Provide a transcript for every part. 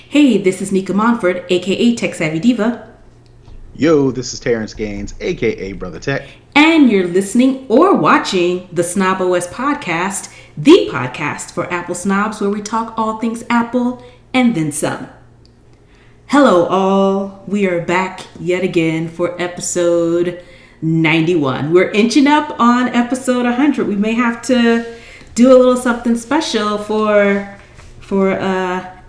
Hey, this is Nika Monford, aka Tech Savvy Diva, Yo, this is Terrence Gaines, aka Brother Tech. and you're listening or watching the Snob OS podcast, the podcast for Apple snobs where we talk all things Apple and then some. Hello, all. We are back yet again for episode 91. We're inching up on episode 100. We may have to do a little something special for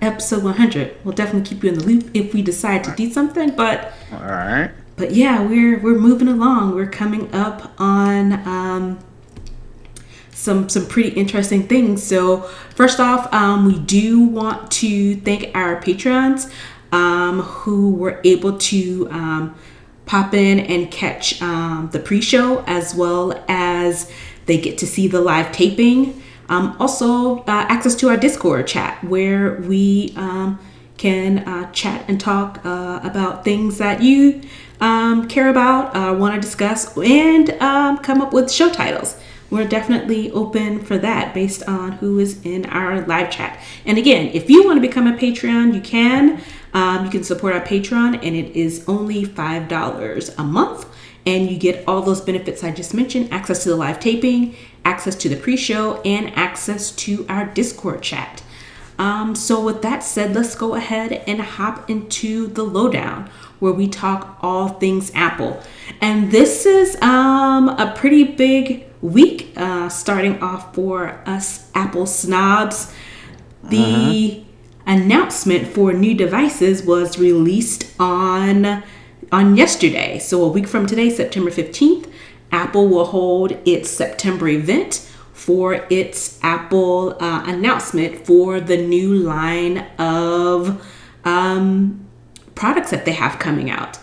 episode 100. We'll definitely keep you in the loop if we decide to do something, All right. but yeah, we're moving along. We're coming up on some pretty interesting things. So first off, we do want to thank our patrons who were able to pop in and catch the pre-show, as well as they get to see the live taping. Also, access to our Discord chat where we can chat and talk about things that you care about, want to discuss, and come up with show titles. We're definitely open for that based on who is in our live chat. And again, if you want to become a Patreon, you can. You can support our Patreon, and it is only $5 a month. And you get all those benefits I just mentioned: access to the live taping, access to the pre-show, and access to our Discord chat. So with that said, let's go ahead and hop into the lowdown where we talk all things Apple. And this is a pretty big week starting off for us Apple snobs. The announcement for new devices was released on yesterday. So a week from today, September 15th, Apple will hold its September event for its Apple announcement for the new line of products that they have coming out.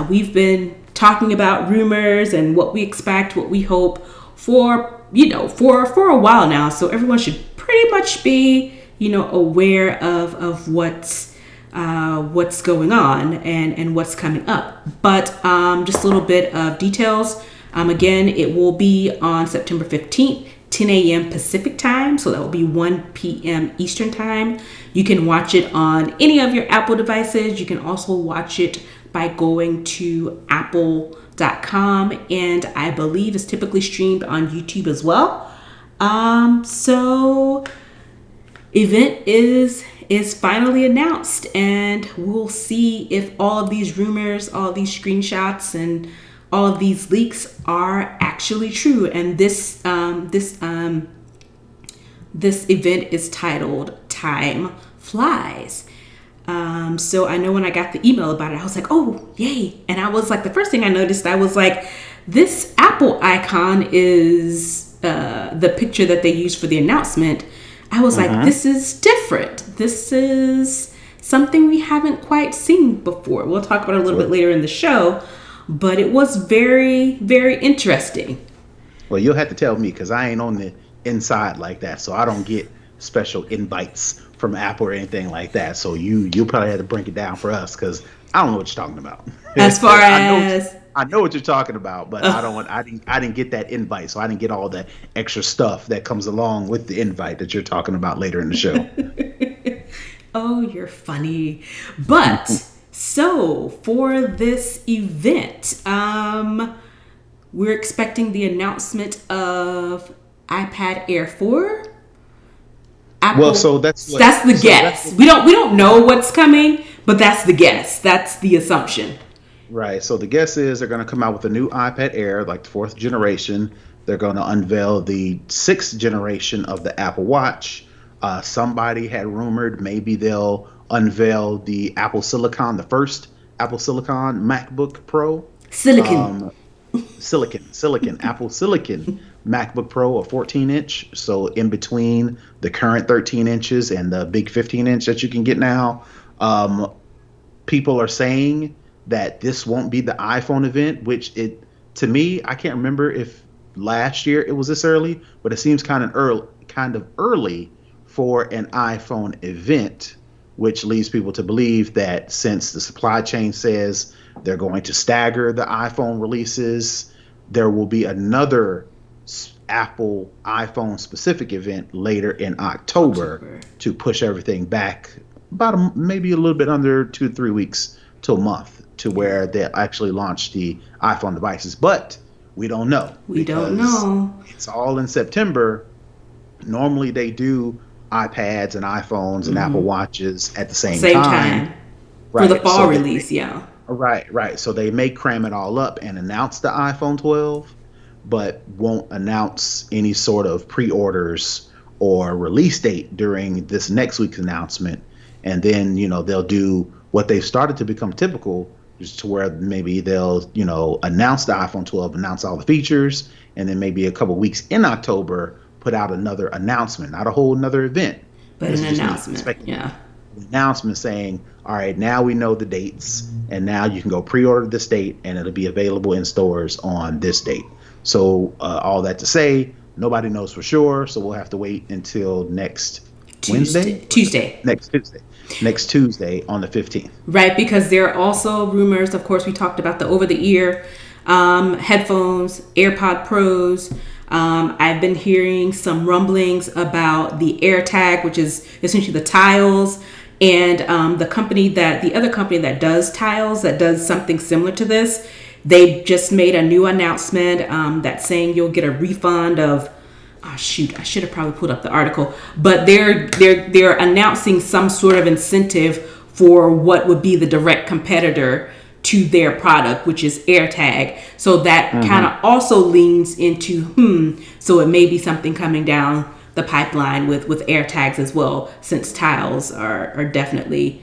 We've been talking about rumors and what we expect, what we hope for a while now. So everyone should pretty much be aware of what's going on and what's coming up. But just a little bit of details. Again, it will be on September 15th, 10 a.m. Pacific time. So that will be 1 p.m. Eastern time. You can watch it on any of your Apple devices. You can also watch it by going to apple.com. And I believe it's typically streamed on YouTube as well. So event is finally announced, and we'll see if all of these rumors, all of these screenshots, and all of these leaks are actually true. And this event is titled Time Flies. So I know when I got the email about it, I was like, oh, yay. And I was like, the first thing I noticed, I was like, this Apple icon is the picture that they used for the announcement. I was like, this is different. This is something we haven't quite seen before. We'll talk about it a little bit later in the show, but it was very, very interesting. Well, you'll have to tell me because I ain't on the inside like that, so I don't get special invites from Apple or anything like that. So you probably have to break it down for us because I don't know what you're talking about. As far as I know what you're talking about, but I didn't get that invite, so I didn't get all the extra stuff that comes along with the invite that you're talking about later in the show. Oh, you're funny. But so for this event, we're expecting the announcement of iPad Air 4. Apple, Well, so that's the guess. We don't know what's coming, but that's the guess. That's the assumption. Right. So the guess is they're going to come out with a new iPad Air, like the fourth generation. They're going to unveil the sixth generation of the Apple Watch. Somebody had rumored maybe they'll unveil the Apple Silicon, the first Apple Silicon MacBook Pro. Silicon. Apple Silicon MacBook Pro, a 14-inch. So in between the current 13 inches and the big 15-inch that you can get now. People are saying that this won't be the iPhone event, which to me, I can't remember if last year it was this early, but it seems kind of early for an iPhone event, which leads people to believe that since the supply chain says they're going to stagger the iPhone releases, there will be another Apple iPhone specific event later in October to push everything back maybe a little bit under 2 to 3 weeks to a month to Yeah. where they actually launch the iPhone devices. But we don't know We don't because know. it's all in September. Normally they do iPads and iPhones and Apple Watches at the same Same time, time for the right? fall So release. Yeah. right. So they may cram it all up and announce the iPhone 12, but won't announce any sort of pre-orders or release date during this next week's announcement. And then, they'll do what they've started to become typical, just to where maybe they'll, announce the iPhone 12, announce all the features, and then maybe a couple weeks in October put out another announcement, not a whole another event. But This an is just me announcement. speculating. Yeah. An announcement saying, all right, now we know the dates, and now you can go pre-order this date, and it'll be available in stores on this date. So all that to say, nobody knows for sure. So we'll have to wait until next Tuesday. Wednesday, Tuesday. next Tuesday on the 15th. Right, because there are also rumors. Of course, we talked about the over-the-ear headphones, AirPod Pros. I've been hearing some rumblings about the AirTag, which is essentially the tiles, and the other company that does tiles, that does something similar to this. They just made a new announcement that's saying you'll get a refund of, oh shoot, I should have probably put up the article, but they're announcing some sort of incentive for what would be the direct competitor to their product, which is AirTag. So that kind of also leans into so it may be something coming down the pipeline with AirTags as well, since tiles are definitely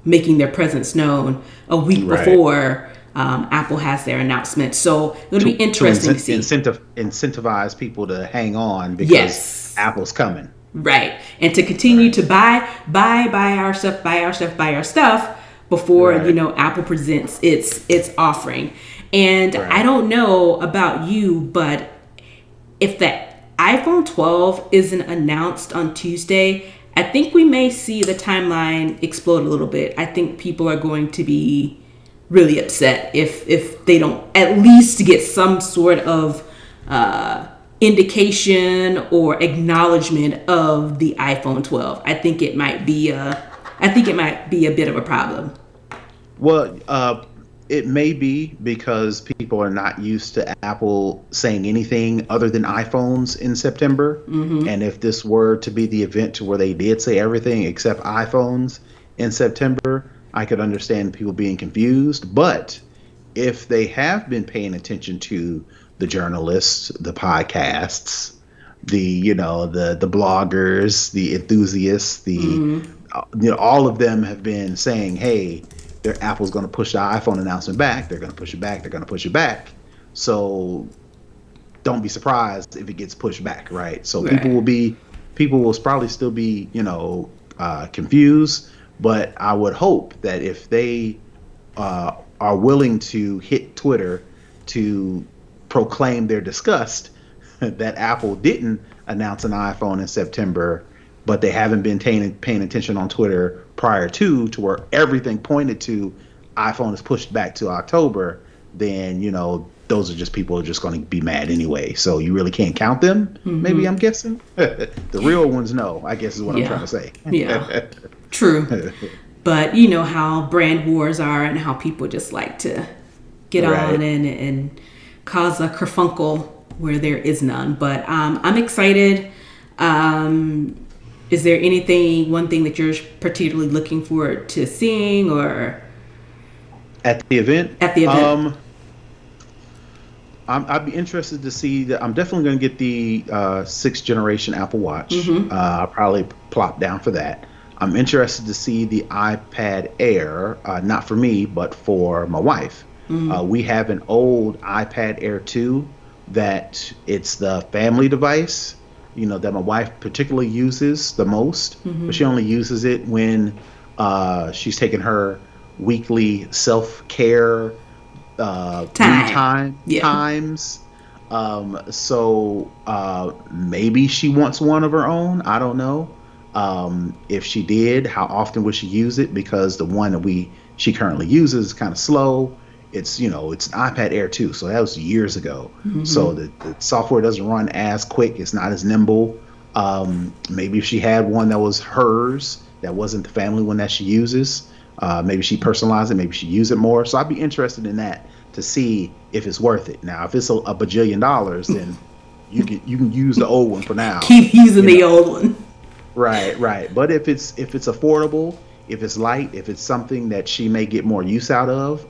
making their presence known a week Right. before Apple has their announcement. So it'll be interesting to see. Incentivize people to hang on because Yes. Apple's coming. Right. And to continue to buy our stuff before, Right. Apple presents its offering. And Right. I don't know about you, but if the iPhone 12 isn't announced on Tuesday, I think we may see the timeline explode a little bit. I think people are going to be really upset if they don't at least get some sort of indication or acknowledgement of the iPhone 12. I think it might be a bit of a problem. Well, it may be because people are not used to Apple saying anything other than iPhones in September. And if this were to be the event to where they did say everything except iPhones in September, I could understand people being confused. But if they have been paying attention to the journalists, the podcasts, the bloggers, the enthusiasts, all of them have been saying, hey, Apple's going to push the iPhone announcement back. They're going to push it back. They're going to push it back. So don't be surprised if it gets pushed back, right? So Right. people will probably still be, confused. But I would hope that if they are willing to hit Twitter to proclaim their disgust that Apple didn't announce an iPhone in September, but they haven't been paying attention on Twitter prior to where everything pointed to iPhone is pushed back to October, then those are just people who are just going to be mad anyway. So you really can't count them. Maybe I'm guessing the real ones know, I guess is what I'm trying to say. Yeah. True. But you know how brand wars are and how people just like to get Right. on and cause a kerfunkle where there is none. But I'm excited. Is there one thing that you're particularly looking forward to seeing or At the event? at the event? I'd be interested to see that. I'm definitely going to get the sixth generation Apple Watch. I'll probably plop down for that. I'm interested to see the iPad Air, not for me, but for my wife. We have an old iPad Air 2 that it's the family device, that my wife particularly uses the most, but she only uses it when she's taking her weekly self-care Yeah. times. So maybe she wants one of her own. I don't know. If she did, how often would she use it? Because the one that she currently uses is kind of slow. It's an iPad Air 2, so that was years ago. So the software doesn't run as quick. It's not as nimble. Maybe if she had one that was hers, that wasn't the family one that she uses. Maybe she personalized it, maybe she use it more. So I'd be interested in that to see if it's worth it. Now, if it's a bajillion dollars, then you can use the old one for now. Keep using You the know, old one. right, right. But if it's affordable, if it's light, if it's something that she may get more use out of,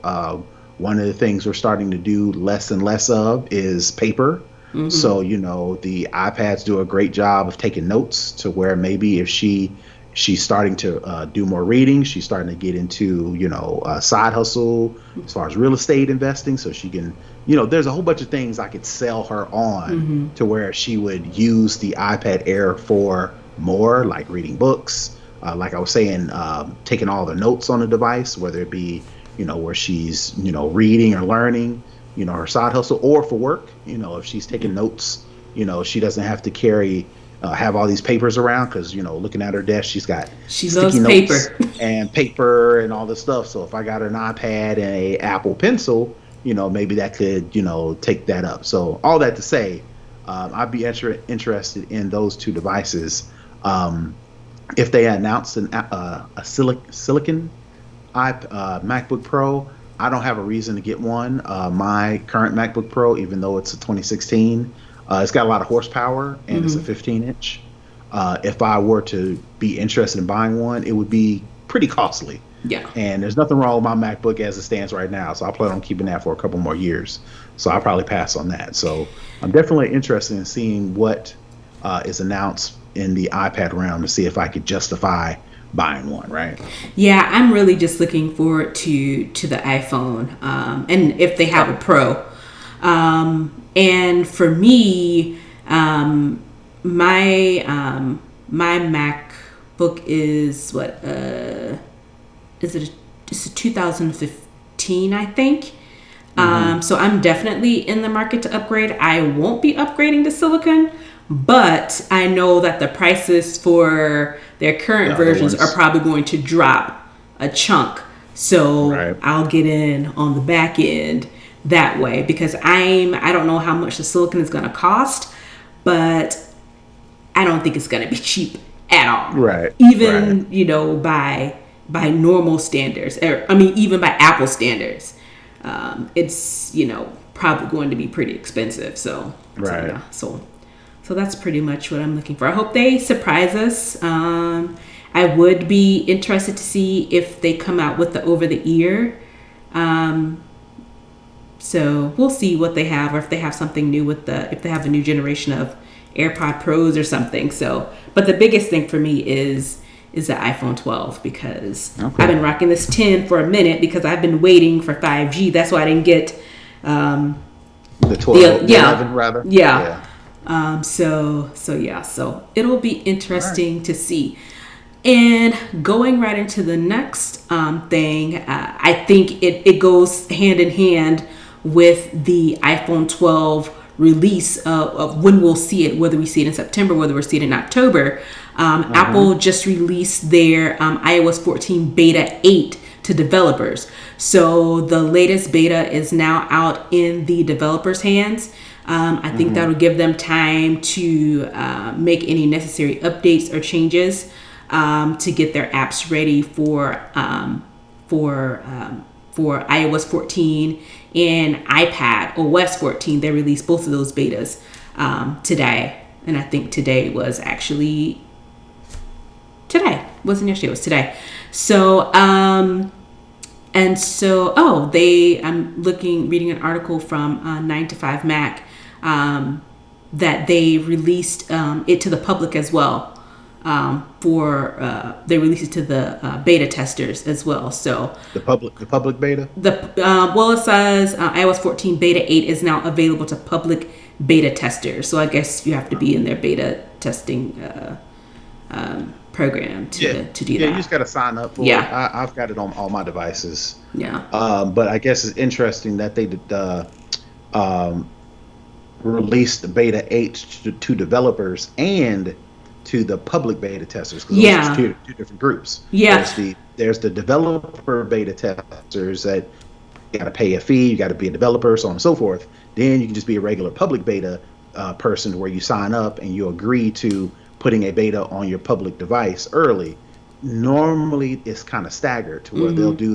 one of the things we're starting to do less and less of is paper. So the iPads do a great job of taking notes to where maybe if she's starting to do more reading, she's starting to get into side hustle as far as real estate investing, so she can there's a whole bunch of things I could sell her on to where she would use the iPad Air for more, like reading books, like I was saying, taking all the notes on the device, whether it be where she's reading or learning, her side hustle, or for work. If she's taking notes, she doesn't have to have all these papers around, because looking at her desk, she's got She sticky loves notes paper. and paper and all this stuff. So if I got an iPad and a Apple Pencil, maybe that could take that up. So all that to say, I'd be interested in those two devices. If they announced a silicon MacBook Pro, I don't have a reason to get one. My current MacBook Pro, even though it's a 2016, it's got a lot of horsepower and it's a 15-inch. If I were to be interested in buying one, it would be pretty costly. Yeah. And there's nothing wrong with my MacBook as it stands right now, so I plan on keeping that for a couple more years. So I'll probably pass on that. So I'm definitely interested in seeing what is announced in the iPad realm to see if I could justify buying one, right? Yeah, I'm really just looking forward to the iPhone, and if they have a Pro. And for me, my MacBook is what is it? It's a 2015, I think. So I'm definitely in the market to upgrade. I won't be upgrading to silicon, but I know that the prices for their current versions are probably going to drop a chunk. So Right. I'll get in on the back end that way, because I don't know how much the silicon is going to cost, but I don't think it's going to be cheap at all. Right. Even, by normal standards, or I mean, even by Apple standards, it's, probably going to be pretty expensive. So, Right. yeah, so that's pretty much what I'm looking for. I hope they surprise us. I would be interested to see if they come out with the over the ear. So we'll see what they have, or if they have something new if they have a new generation of AirPod Pros or something. So, but the biggest thing for me is the iPhone 12, because I've been rocking this 10 for a minute because I've been waiting for 5G. That's why I didn't get the 12, the 11 rather. Yeah. So it'll be interesting to see. And going right into the next thing, I think it goes hand in hand with the iPhone 12 release of when we'll see it, whether we see it in September, whether we'll see it in October. Apple just released their iOS 14 Beta 8 to developers. So the latest beta is now out in the developers' hands. I think that'll give them time to make any necessary updates or changes to get their apps ready for iOS 14 and iPad OS 14. They released both of those betas today, and I think today was actually today. Wasn't yesterday? It was today. So I'm reading an article from 9 to 5 Mac that they released it to the public as well. They released it to the beta testers as well. So the public beta. It says iOS 14 Beta 8 is now available to public beta testers. So I guess you have to be in their beta testing program to do that. Yeah, you just got to sign up for it. I've got it on all my devices. Yeah. But I guess it's interesting that they released Beta 8 to developers and to the public beta testers, because those are two different groups. Yeah. There's the developer beta testers that you got to pay a fee, you got to be a developer, so on and so forth. Then you can just be a regular public beta person where you sign up and you agree to putting a beta on your public device early. normally it's kind of staggered to where they'll Mm-hmm. do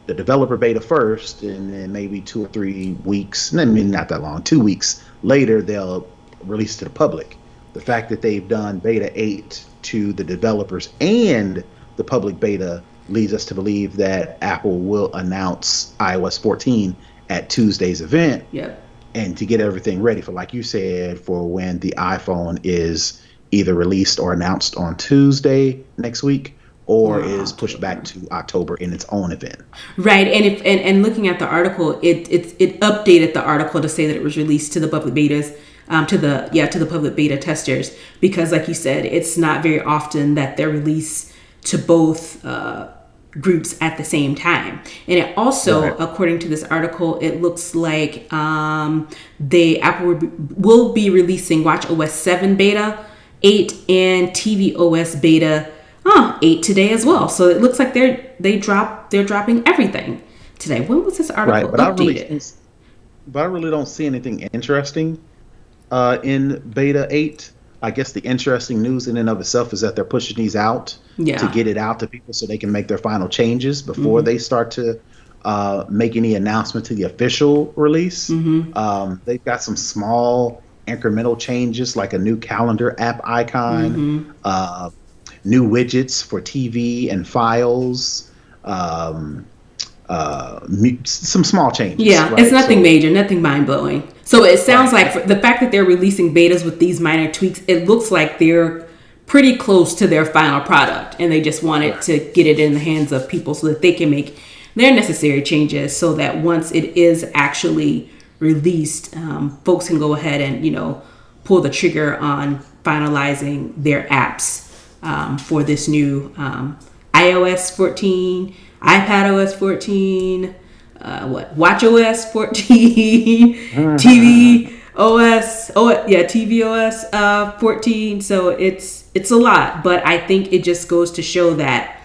the developer beta first, and then maybe 2 or 3 weeks, I mean not that long, 2 weeks later they'll release to the public. The fact that they've done beta 8 to the developers and the public beta leads us to believe that Apple will announce iOS 14 at Tuesday's event, Yep. and to get everything ready for, like you said, for when the iPhone is either released or announced on Tuesday next week, or Or is pushed back October. to October in its own event. Right, and if and looking at the article, it updated the article to say that it was released to the public betas, to the public beta testers, because like you said, it's not very often that they're released to both groups at the same time. And it also, Right. according to this article, it looks like they Apple will be releasing Watch OS 7 beta 8 and TV OS beta 8 today as well. So it looks like they're dropping everything today. When was this article Right. updated? But I really don't see anything interesting in beta 8. I guess the interesting news in and of itself is that they're pushing these out to Yeah. get it out to people so they can make their final changes before they start to make any announcement to the official release. They've got some small incremental changes like a new calendar app icon, new widgets for TV and files, um, some small changes, Yeah, it's right? nothing So, major, nothing mind blowing. So it sounds right. like the fact that they're releasing betas with these minor tweaks, it looks like they're pretty close to their final product, and they just wanted Right. to get it in the hands of people so that they can make their necessary changes, so that once it is actually released, folks can go ahead and pull the trigger on finalizing their apps for this new iOS 14, iPadOS 14, WatchOS 14, TV OS, TV OS 14. So it's a lot, but I think it just goes to show that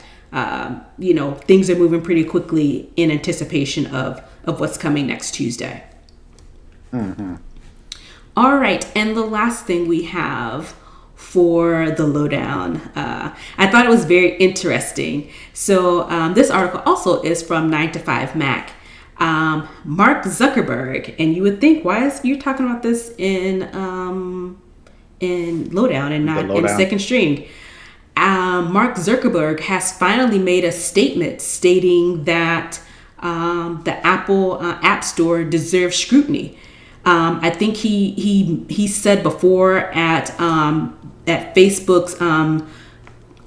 things are moving pretty quickly in anticipation of what's coming next Tuesday. All right, and the last thing we have for the lowdown, I thought it was very interesting. So this article also is from 9 to 5 Mac. Mark Zuckerberg, and you would think, why is you talking about this in lowdown and The not in lowdown. second string? Mark Zuckerberg has finally made a statement stating that the Apple App Store deserves scrutiny. I think he said before at Facebook's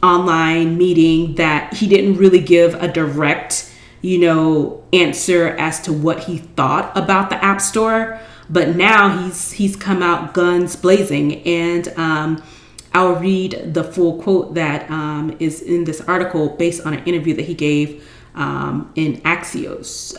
online meeting that he didn't really give a direct answer as to what he thought about the App Store, but now he's come out guns blazing, and I'll read the full quote that is in this article based on an interview that he gave in Axios.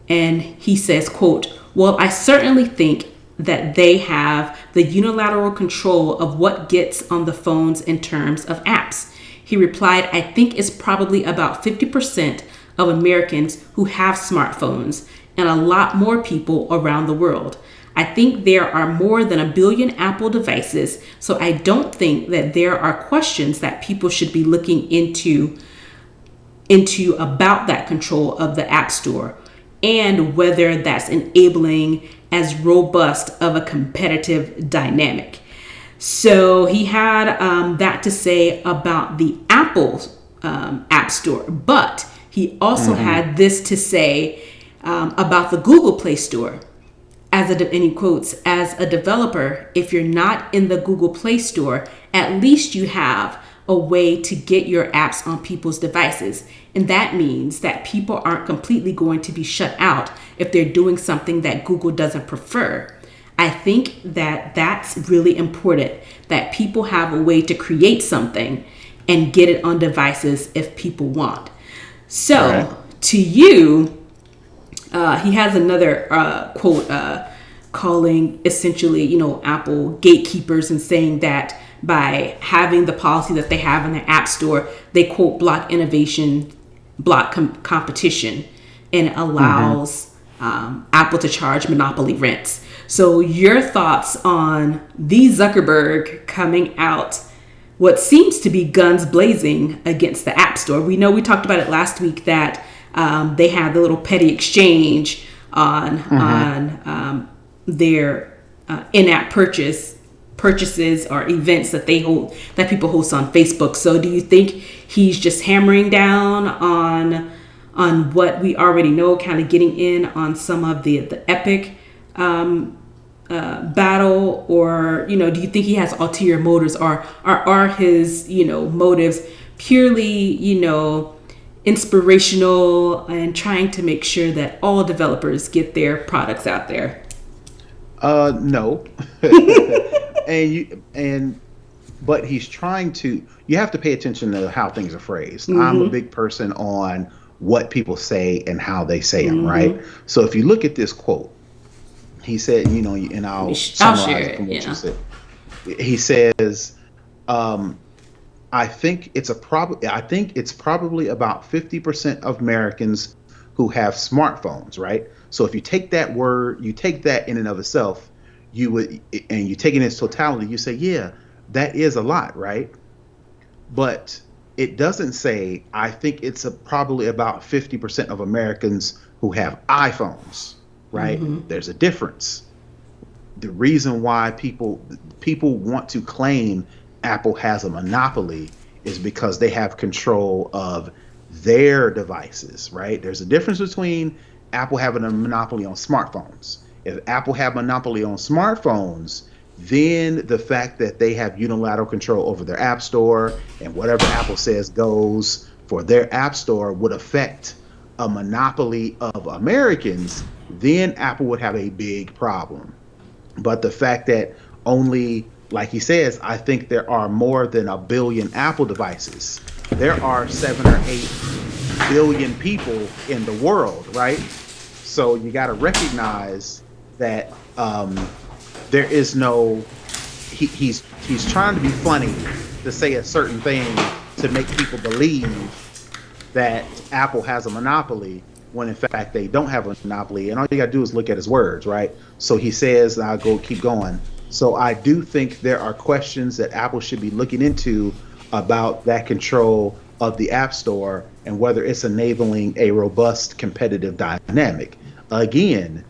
And he says, quote, "Well, I certainly think that they have the unilateral control of what gets on the phones in terms of apps." He replied, "I think it's probably about 50% of Americans who have smartphones and a lot more people around the world. I think there are more than 1 billion Apple devices, so I don't think that there are questions that people should be looking into about that control of the App Store and whether that's enabling as robust of a competitive dynamic." So he had that to say about the Apple App Store, but he also had this to say about the Google Play Store. And he quotes, "As a developer, if you're not in the Google Play Store, at least you have a way to get your apps on people's devices. And that means that people aren't completely going to be shut out if they're doing something that Google doesn't prefer. I think that that's really important, that people have a way to create something and get it on devices if people want." Right. So, to you, he has another quote calling essentially, Apple gatekeepers and saying that by having the policy that they have in their app store, they quote block innovation, block competition, and allows Apple to charge monopoly rents. So your thoughts on the Zuckerberg coming out what seems to be guns blazing against the App Store. We know we talked about it last week that they have the little petty exchange on their in-app purchases or events that they hold, that people host on Facebook. So do you think he's just hammering down on what we already know, kind of getting in on some of the Epic battle, or do you think he has ulterior motives, or are his motives purely inspirational and trying to make sure that all developers get their products out there? No. But he's trying to. You have to pay attention to how things are phrased. I'm a big person on what people say and how they say them, right? So if you look at this quote, he said, and I'll summarize it from what you said. He says, I think it's probably about 50% of Americans who have smartphones, right? So if you take that word, you take that in and of itself, and you take it in its totality, you say, yeah, that is a lot, right? But it doesn't say, I think it's probably about 50% of Americans who have iPhones, right? There's a difference. The reason why people want to claim Apple has a monopoly is because they have control of their devices, right? There's a difference between Apple having a monopoly on smartphones. If Apple had monopoly on smartphones, then the fact that they have unilateral control over their app store and whatever Apple says goes for their app store would affect a monopoly of Americans, then Apple would have a big problem. But the fact that only, like he says, I think there are more than 1 billion Apple devices. There are 7 or 8 billion people in the world, right? So you got to recognize that there is no. He's trying to be funny to say a certain thing to make people believe that Apple has a monopoly when in fact they don't have a monopoly. And all you got to do is look at his words, right? So he says, I'll keep going. So I do think there are questions that Apple should be looking into about that control of the App Store and whether it's enabling a robust competitive dynamic. Again,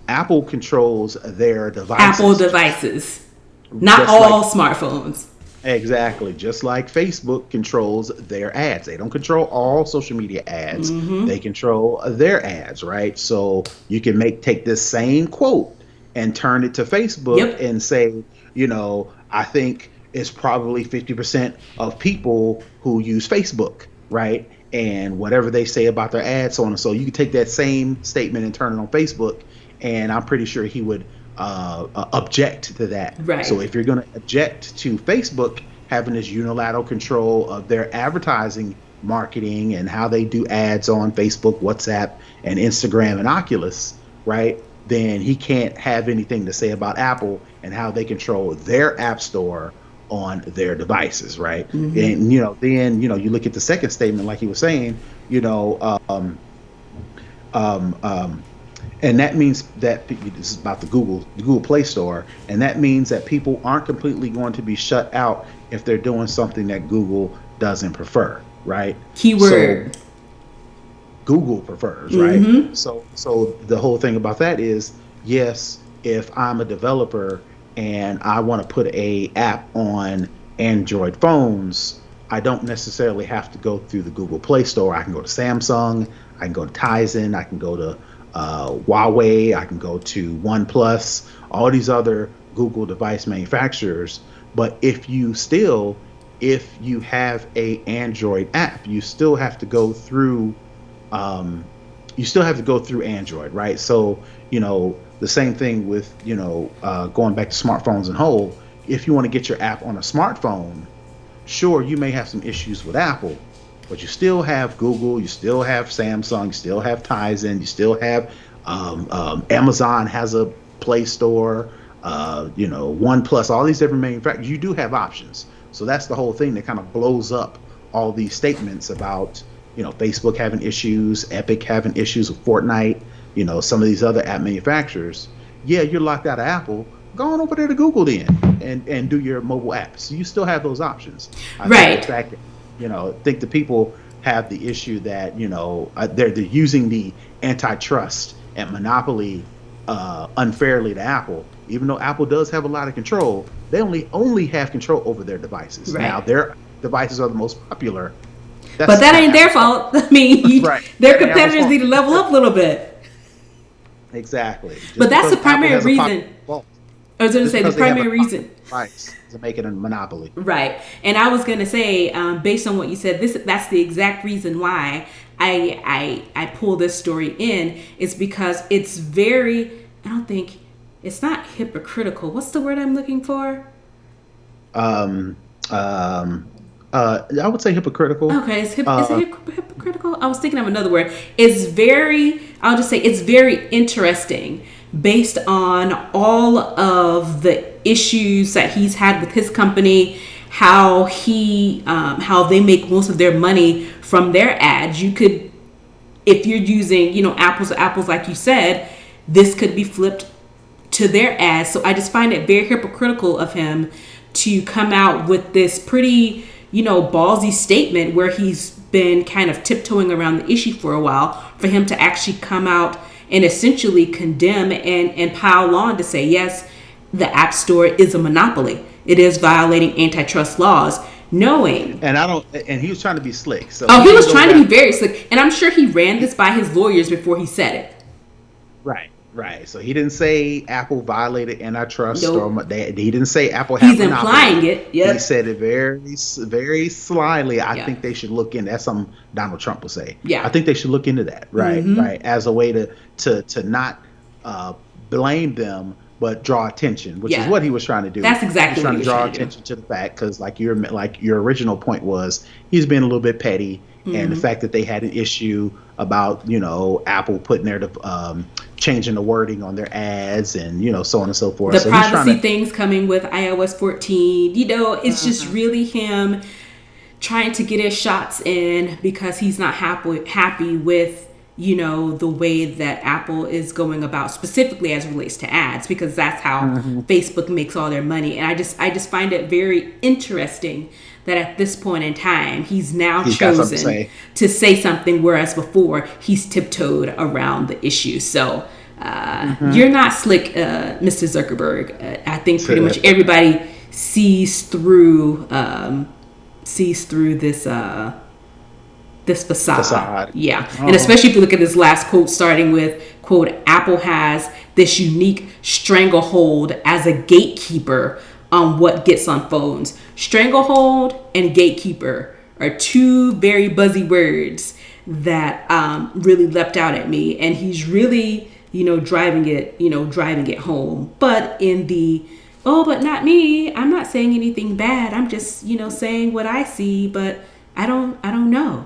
Apple controls their devices. Apple devices, not all smartphones. Exactly. Just like Facebook controls their ads. They don't control all social media ads. They control their ads, right? So you can take this same quote and turn it to Facebook and say, I think it's probably 50% of people who use Facebook, right? And whatever they say about their ads, so on and so. You can take that same statement and turn it on Facebook, and I'm pretty sure he would object to that. Right. So if you're going to object to Facebook having this unilateral control of their advertising marketing and how they do ads on Facebook, WhatsApp, and Instagram and Oculus, right, then he can't have anything to say about Apple and how they control their app store on their devices, right? And then you look at the second statement, like he was saying, and that means that this is about the Google Play Store, and that means that people aren't completely going to be shut out if they're doing something that Google doesn't prefer, right? Keyword. So Google prefers, right? So the whole thing about that is, yes, if I'm a developer and I want to put a app on Android phones, I don't necessarily have to go through the Google Play Store. I can go to Samsung, I can go to Tizen, I can go to Huawei, I can go to OnePlus, all these other Google device manufacturers. But if you have a Android app, you still have to go through Android, right? So the same thing with going back to smartphones and whole. If you want to get your app on a smartphone, sure, you may have some issues with Apple, but you still have Google, you still have Samsung, you still have Tizen, you still have Amazon has a Play Store, OnePlus, all these different manufacturers. You do have options. So that's the whole thing that kind of blows up all these statements about Facebook having issues, Epic having issues with Fortnite, some of these other app manufacturers. Yeah, you're locked out of Apple. Go on over there to Google then. and do your mobile apps. You still have those options. I think the Right. fact that think the people have the issue that they're using the antitrust and monopoly unfairly to Apple, even though Apple does have a lot of control. They only have control over their devices. Now Right. their devices are the most popular. But That's that not ain't their Apple's fault. fault. I mean, Right. their That ain't Apple's competitors fault. need to level up a little bit. Exactly. But Just that's the because Apple primary has a popular reason. device, I was going to just say the because they have a primary popular reason. device doesn't make it a monopoly. Right. And I was going to say, based on what you said, that's the exact reason why I pull this story in, is because it's very, I don't think, it's not hypocritical. What's the word I'm looking for? Um, um, I would say hypocritical. Okay, is it Uh, hypocritical? I was thinking of another word. It's very, I'll just say it's very interesting based on all of the issues that he's had with his company, how they make most of their money from their ads. You could, if you're using, apples to apples, like you said, this could be flipped to their ads. So I just find it very hypocritical of him to come out with this pretty, ballsy statement where he's been kind of tiptoeing around the issue for a while, for him to actually come out and essentially condemn and pile on to say, yes, the App Store is a monopoly. It is violating antitrust laws, knowing. and I don't. And he was trying to be slick, so Oh, he he didn't was go trying to be back. very slick. And I'm sure he ran this by his lawyers before he said it. Right, right. So he didn't say Apple violated antitrust, or Nope. he didn't say Apple had He's implying monopoly. it. He Yep. said it very slyly. I Yeah. think they should look in. That's something Donald Trump would say. I Yeah. think they should look into that. Right, Mm-hmm. right. As a way to not uh, blame them, but draw attention, which is Yeah. what he was trying to do. That's He was exactly what trying he to was draw trying to do. attention to the fact, because like your original point was, he's being a little bit petty, and the Mm-hmm. fact that they had an issue about Apple putting their changing the wording on their ads, and so on and so forth. The So he's trying privacy to. things coming with iOS 14. It's just really him trying to get his shots in because he's not happy with the way that Apple is going about, specifically as it relates to ads, because that's how Mhm. Facebook makes all their money. And I just find it very interesting that at this point in time he's now He's got something to chosen say. to say something, whereas before he's tiptoed around the issue. So you're not slick, Mr. Zuckerberg. I think pretty much everybody sees through this facade. Facade. Yeah. And Oh. especially if you look at this last quote, starting with, quote, Apple has this unique stranglehold as a gatekeeper on what gets on phones. Stranglehold and gatekeeper are two very buzzy words that really leapt out at me. And he's really, driving it home. But in the, oh, but not me. I'm not saying anything bad. I'm just, saying what I see, but I don't know.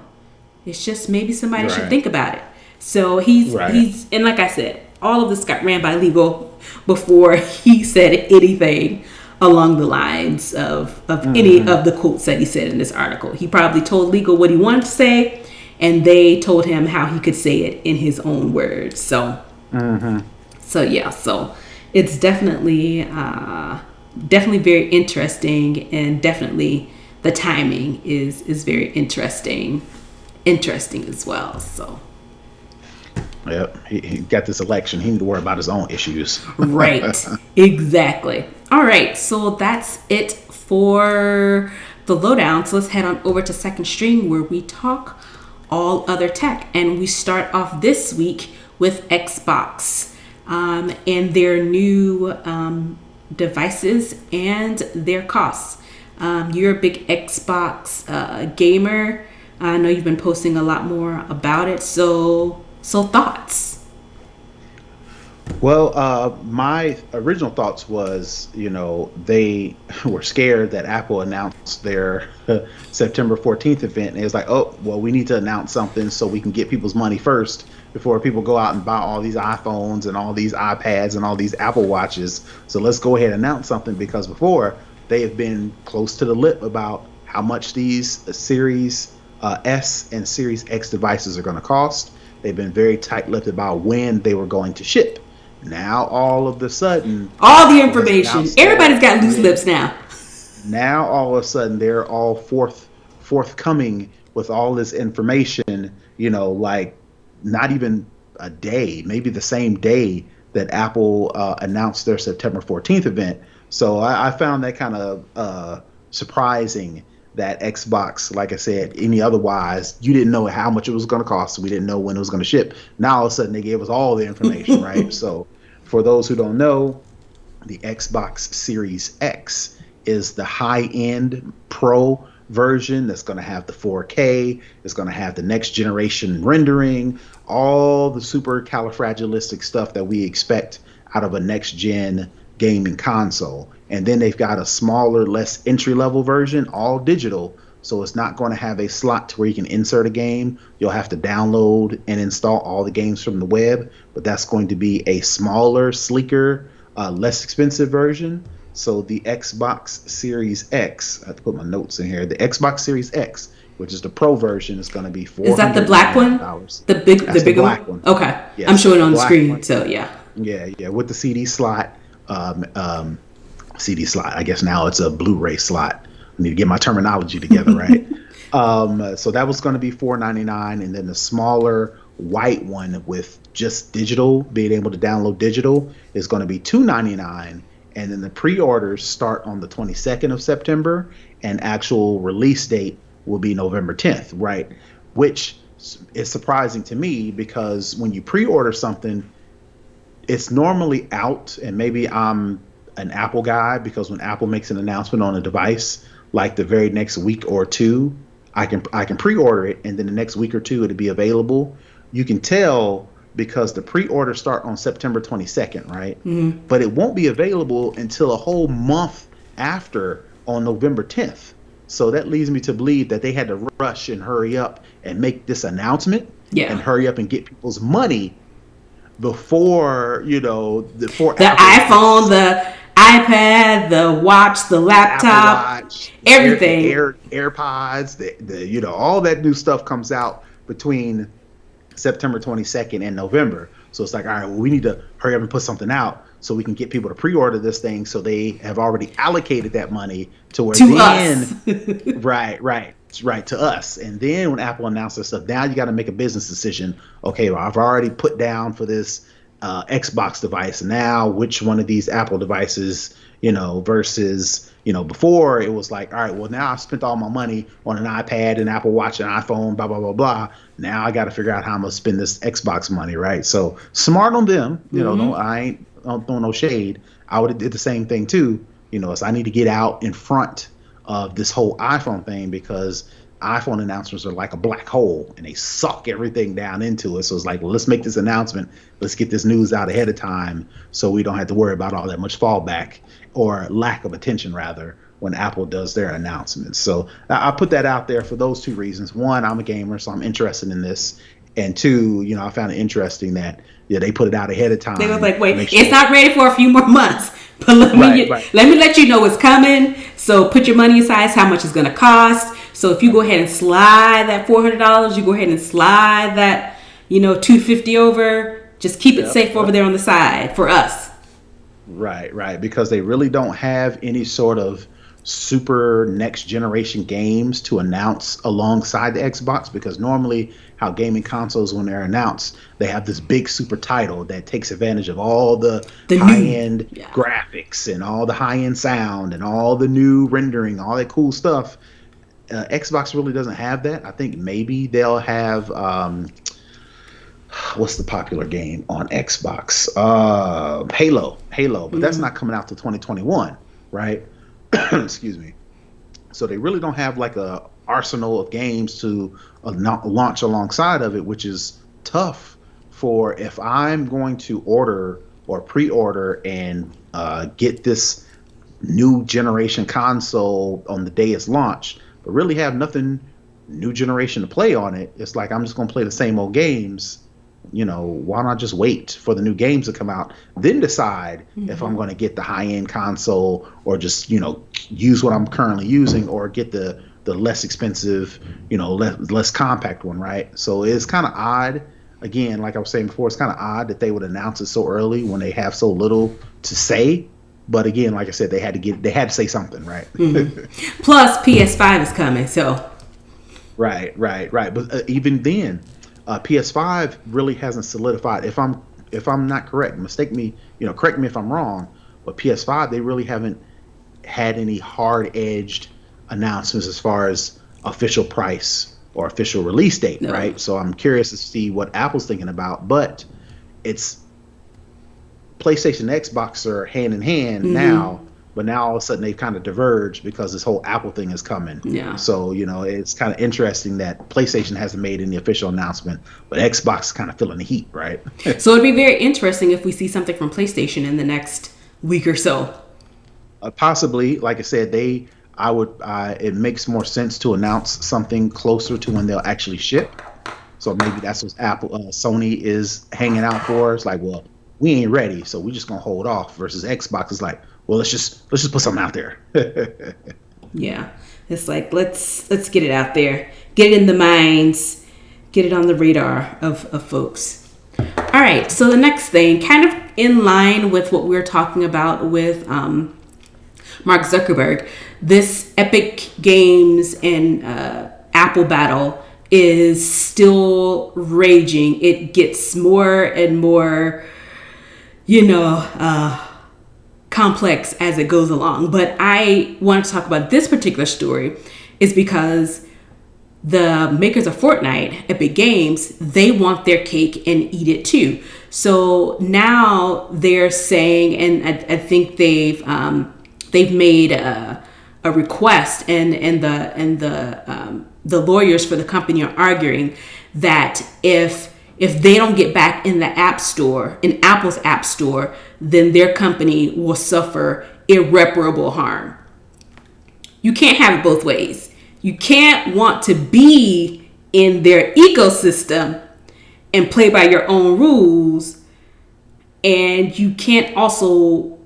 It's just maybe somebody should Right. think about it. So he's Right. he's and like I said, all of this got ran by legal before he said anything along the lines of any Mhm. of the quotes that he said in this article. He probably told legal what he wanted to say, and they told him how he could say it in his own words. Mhm. So yeah, so it's definitely very interesting, and definitely the timing is very interesting as well. So Yep. He got this election. He need to worry about his own issues. right, exactly. All right, so that's it for the lowdown. So let's head on over to Second String, where we talk all other tech, and we start off this week with Xbox and their new devices and their costs. You're a big Xbox gamer. I know you've been posting a lot more about it. So thoughts? Well, my original thoughts was, they were scared that Apple announced their September 14th event, and it's like, oh, well, we need to announce something so we can get people's money first before people go out and buy all these iPhones and all these iPads and all these Apple Watches. So let's go ahead and announce something, because before they have been close to the lip about how much these Series S and Series X devices are going to cost. They've been very tight-lipped about when they were going to ship. Now all of the sudden, All the Apple has information. announced Everybody's their got loose yeah. lips now. Now all of a sudden they're all forthcoming with all this information. Like not even a day, maybe the same day that Apple announced their September 14th event. So I found that kind of surprising that Xbox, like I said, any otherwise, you didn't know how much it was going to cost. We didn't know when it was going to ship. Now all of a sudden they gave us all the information, right? So for those who don't know, the Xbox Series X is the high end pro version that's going to have the 4K, it's going to have the next generation rendering, all the super califragilistic stuff that we expect out of a next gen gaming console. And then they've got a smaller, less entry level version, all digital. So it's not going to have a slot to where you can insert a game. You'll have to download and install all the games from the web, but that's going to be a smaller, sleeker, less expensive version. So the Xbox Series X, I have to put my notes in here. The Xbox Series X, which is the Pro version, is going to be Is that the black one? $499. The That's the bigger black one? one. Okay. I'm Yes, showing it the on the black screen, one. so yeah. Yeah, yeah, with the CD slot. Um, um, CD slot. I guess now it's a Blu-ray slot. I need to get my terminology together, right? So that was going to be $499, and then the smaller white one with just digital, being able to download digital, is going to be $299, and then the pre-orders start on the 22nd of September, and actual release date will be November 10th, right? Which is surprising to me because when you pre-order something, it's normally out, and maybe I'm an Apple guy because when Apple makes an announcement on a device, like the very next week or two, I can pre-order it, and then the next week or two it'll be available. You can tell because the pre-orders start on September 22nd, right? But it won't be available until a whole month after, on November 10th. So that leads me to believe that they had to rush and hurry up and make this announcement and Yeah. hurry up and get people's money before The Apple iPhone, gets the iPad, the watch, the the Apple laptop, Watch, everything. AirPods, the all that new stuff comes out between September 22nd and November. So it's like, all right, well, we need to hurry up and put something out so we can get people to pre-order this thing, so they have already allocated that money to where To us. then right to us. And then when Apple announces stuff, now you got to make a business decision. Okay, well, I've already put down for this Xbox device. Now, which one of these Apple devices, versus, before it was like, all right, well, now I've spent all my money on an iPad, an Apple Watch, an iPhone, blah, blah, blah, blah. Now I got to figure out how I'm going to spend this Xbox money, right? So smart on them. No, I don't throw no shade. I would have did the same thing too. So I need to get out in front of this whole iPhone thing because iPhone announcements are like a black hole and they suck everything down into it. So it's like, well, let's make this announcement. Let's get this news out ahead of time so we don't have to worry about all that much fallback or lack of attention, rather, when Apple does their announcements. So I put that out there for those two reasons. One, I'm a gamer, so I'm interested in this. And two, I found it interesting that they put it out ahead of They was time like, to wait, make it's sure. not ready for a few more months. But Right. let me let you know what's coming. So put your money aside, how much it's gonna cost. So if you go ahead and slide that $400, you go ahead and slide that, $250 over. Just keep it Yep. safe over Yep. there on the side for us. Right, because they really don't have any sort of super next generation games to announce alongside the Xbox, because normally how gaming consoles, when they're announced, they have this big super title that takes advantage of all the The high new, end yeah. graphics and all the high end sound and all the new rendering, all that cool stuff. Xbox really doesn't have that. I think maybe they'll have what's the popular game on Xbox? Halo, but that's not coming out till 2021, right? Excuse me. So they really don't have like a arsenal of games to launch alongside of it, which is tough for if I'm going to order or pre-order and get this new generation console on the day it's launched, but really have nothing new generation to play on it. It's like I'm just going to play the same old games. Why not just wait for the new games to come out, then decide if I'm going to get the high end console or just, use what I'm currently using or get the less expensive, less compact one, right? So it's kind of odd. again, like I was saying before, it's kind of odd that they would announce it so early when they have so little to say. But again, like I said, they had to say something, right? Plus, PS5 is coming, so Right. But even then, PS5 really hasn't solidified. If I'm not correct, mistake me, correct me if I'm wrong. But PS5, they really haven't had any hard edged announcements as far as official price or official release date, no. right? So I'm curious to see what Apple's thinking about. But it's PlayStation and Xbox are hand in hand Mm-hmm. now, but now all of a sudden they've kind of diverged because this whole Apple thing is coming. Yeah. So, it's kind of interesting that PlayStation hasn't made any official announcement, but Xbox is kind of feeling the heat, right? So it'd be very interesting if we see something from PlayStation in the next week or so. Possibly, like I said, it makes more sense to announce something closer to when they'll actually ship. So maybe that's what Sony is hanging out for. It's like, well, we ain't ready, so we're just gonna hold off. Versus Xbox is like, well, let's just put something out there. Yeah. It's like let's get it out there. Get it in the minds. Get it on the radar of folks. All right. So the next thing, kind of in line with what we were talking about with Mark Zuckerberg, this Epic Games and Apple battle is still raging. It gets more and more, you know, complex as it goes along. But I want to talk about this particular story is because the makers of Fortnite, Epic Games, they want their cake and eat it too. So now they're saying, and I think they've made a request, and the lawyers for the company are arguing that if they don't get back in the app store, in Apple's app store, then their company will suffer irreparable harm. You can't have it both ways. You can't want to be in their ecosystem and play by your own rules, and you can't also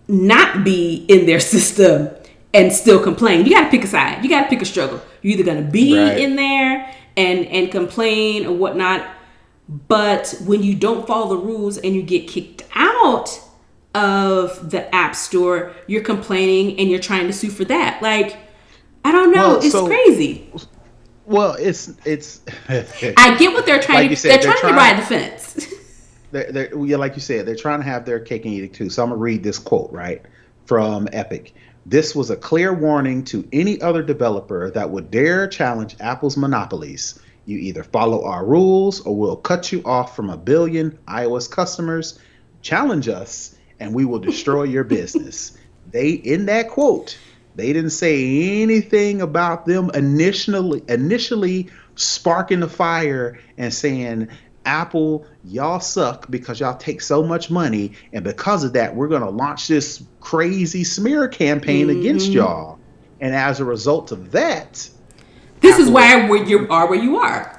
not be in their system and still complain. You got to pick a side. You got to pick a struggle. You're either going to be Right. in there and complain or whatnot, but when you don't follow the rules and you get kicked out of the app store, you're complaining and you're trying to sue for that. Like, I don't know. Well, It's so crazy. well, it's I get what they're trying like to you do. They're said, trying to ride the fence. yeah, like you said, they're trying to have their cake and eat it too. So I'm gonna read this quote right from Epic. This was a clear warning to any other developer that would dare challenge Apple's monopolies. You either follow our rules or we'll cut you off from a billion iOS customers. Challenge us and we will destroy your business. In that quote, they didn't say anything about them initially sparking the fire and saying, Apple, y'all suck because y'all take so much money, and because of that, we're gonna launch this crazy smear campaign against Mm-hmm. y'all. And as a result of that, This is Apple why you are where you are.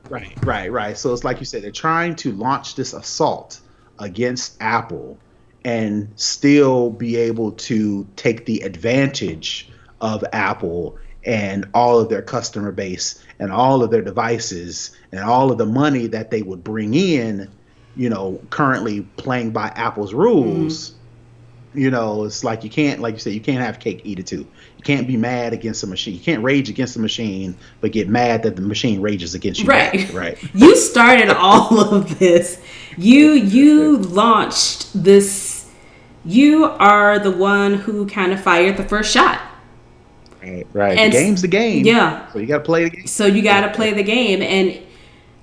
right. So it's like you said, they're trying to launch this assault against Apple and still be able to take the advantage of Apple and all of their customer base and all of their devices and all of the money that they would bring in, currently playing by Apple's Mm. rules. It's like you can't, like you said, you can't have cake, eat it too. You can't be mad against a machine. You can't rage against the machine, but get mad that the machine rages against you back, Right. right? You started all of this. You launched this. You are the one who kind of fired the first shot. Right. The And game's the game, yeah, so you got to play the game. so you got to play the game. And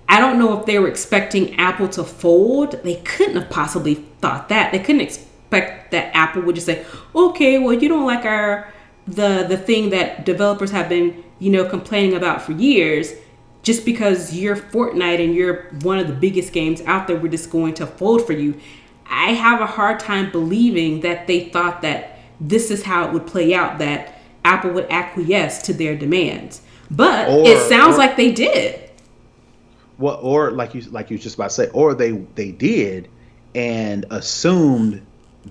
I don't know if they were expecting Apple to fold. They couldn't have possibly thought that. They couldn't expect that Apple would just say, "Okay, well, you don't like our the thing that developers have been, complaining about for years. Just because you're Fortnite and you're one of the biggest games out there, we're just going to fold for you." I have a hard time believing that they thought that this is how it would play out, that Apple would acquiesce to their demands. But it sounds Or like they did. or like you just about to say, or they did and assumed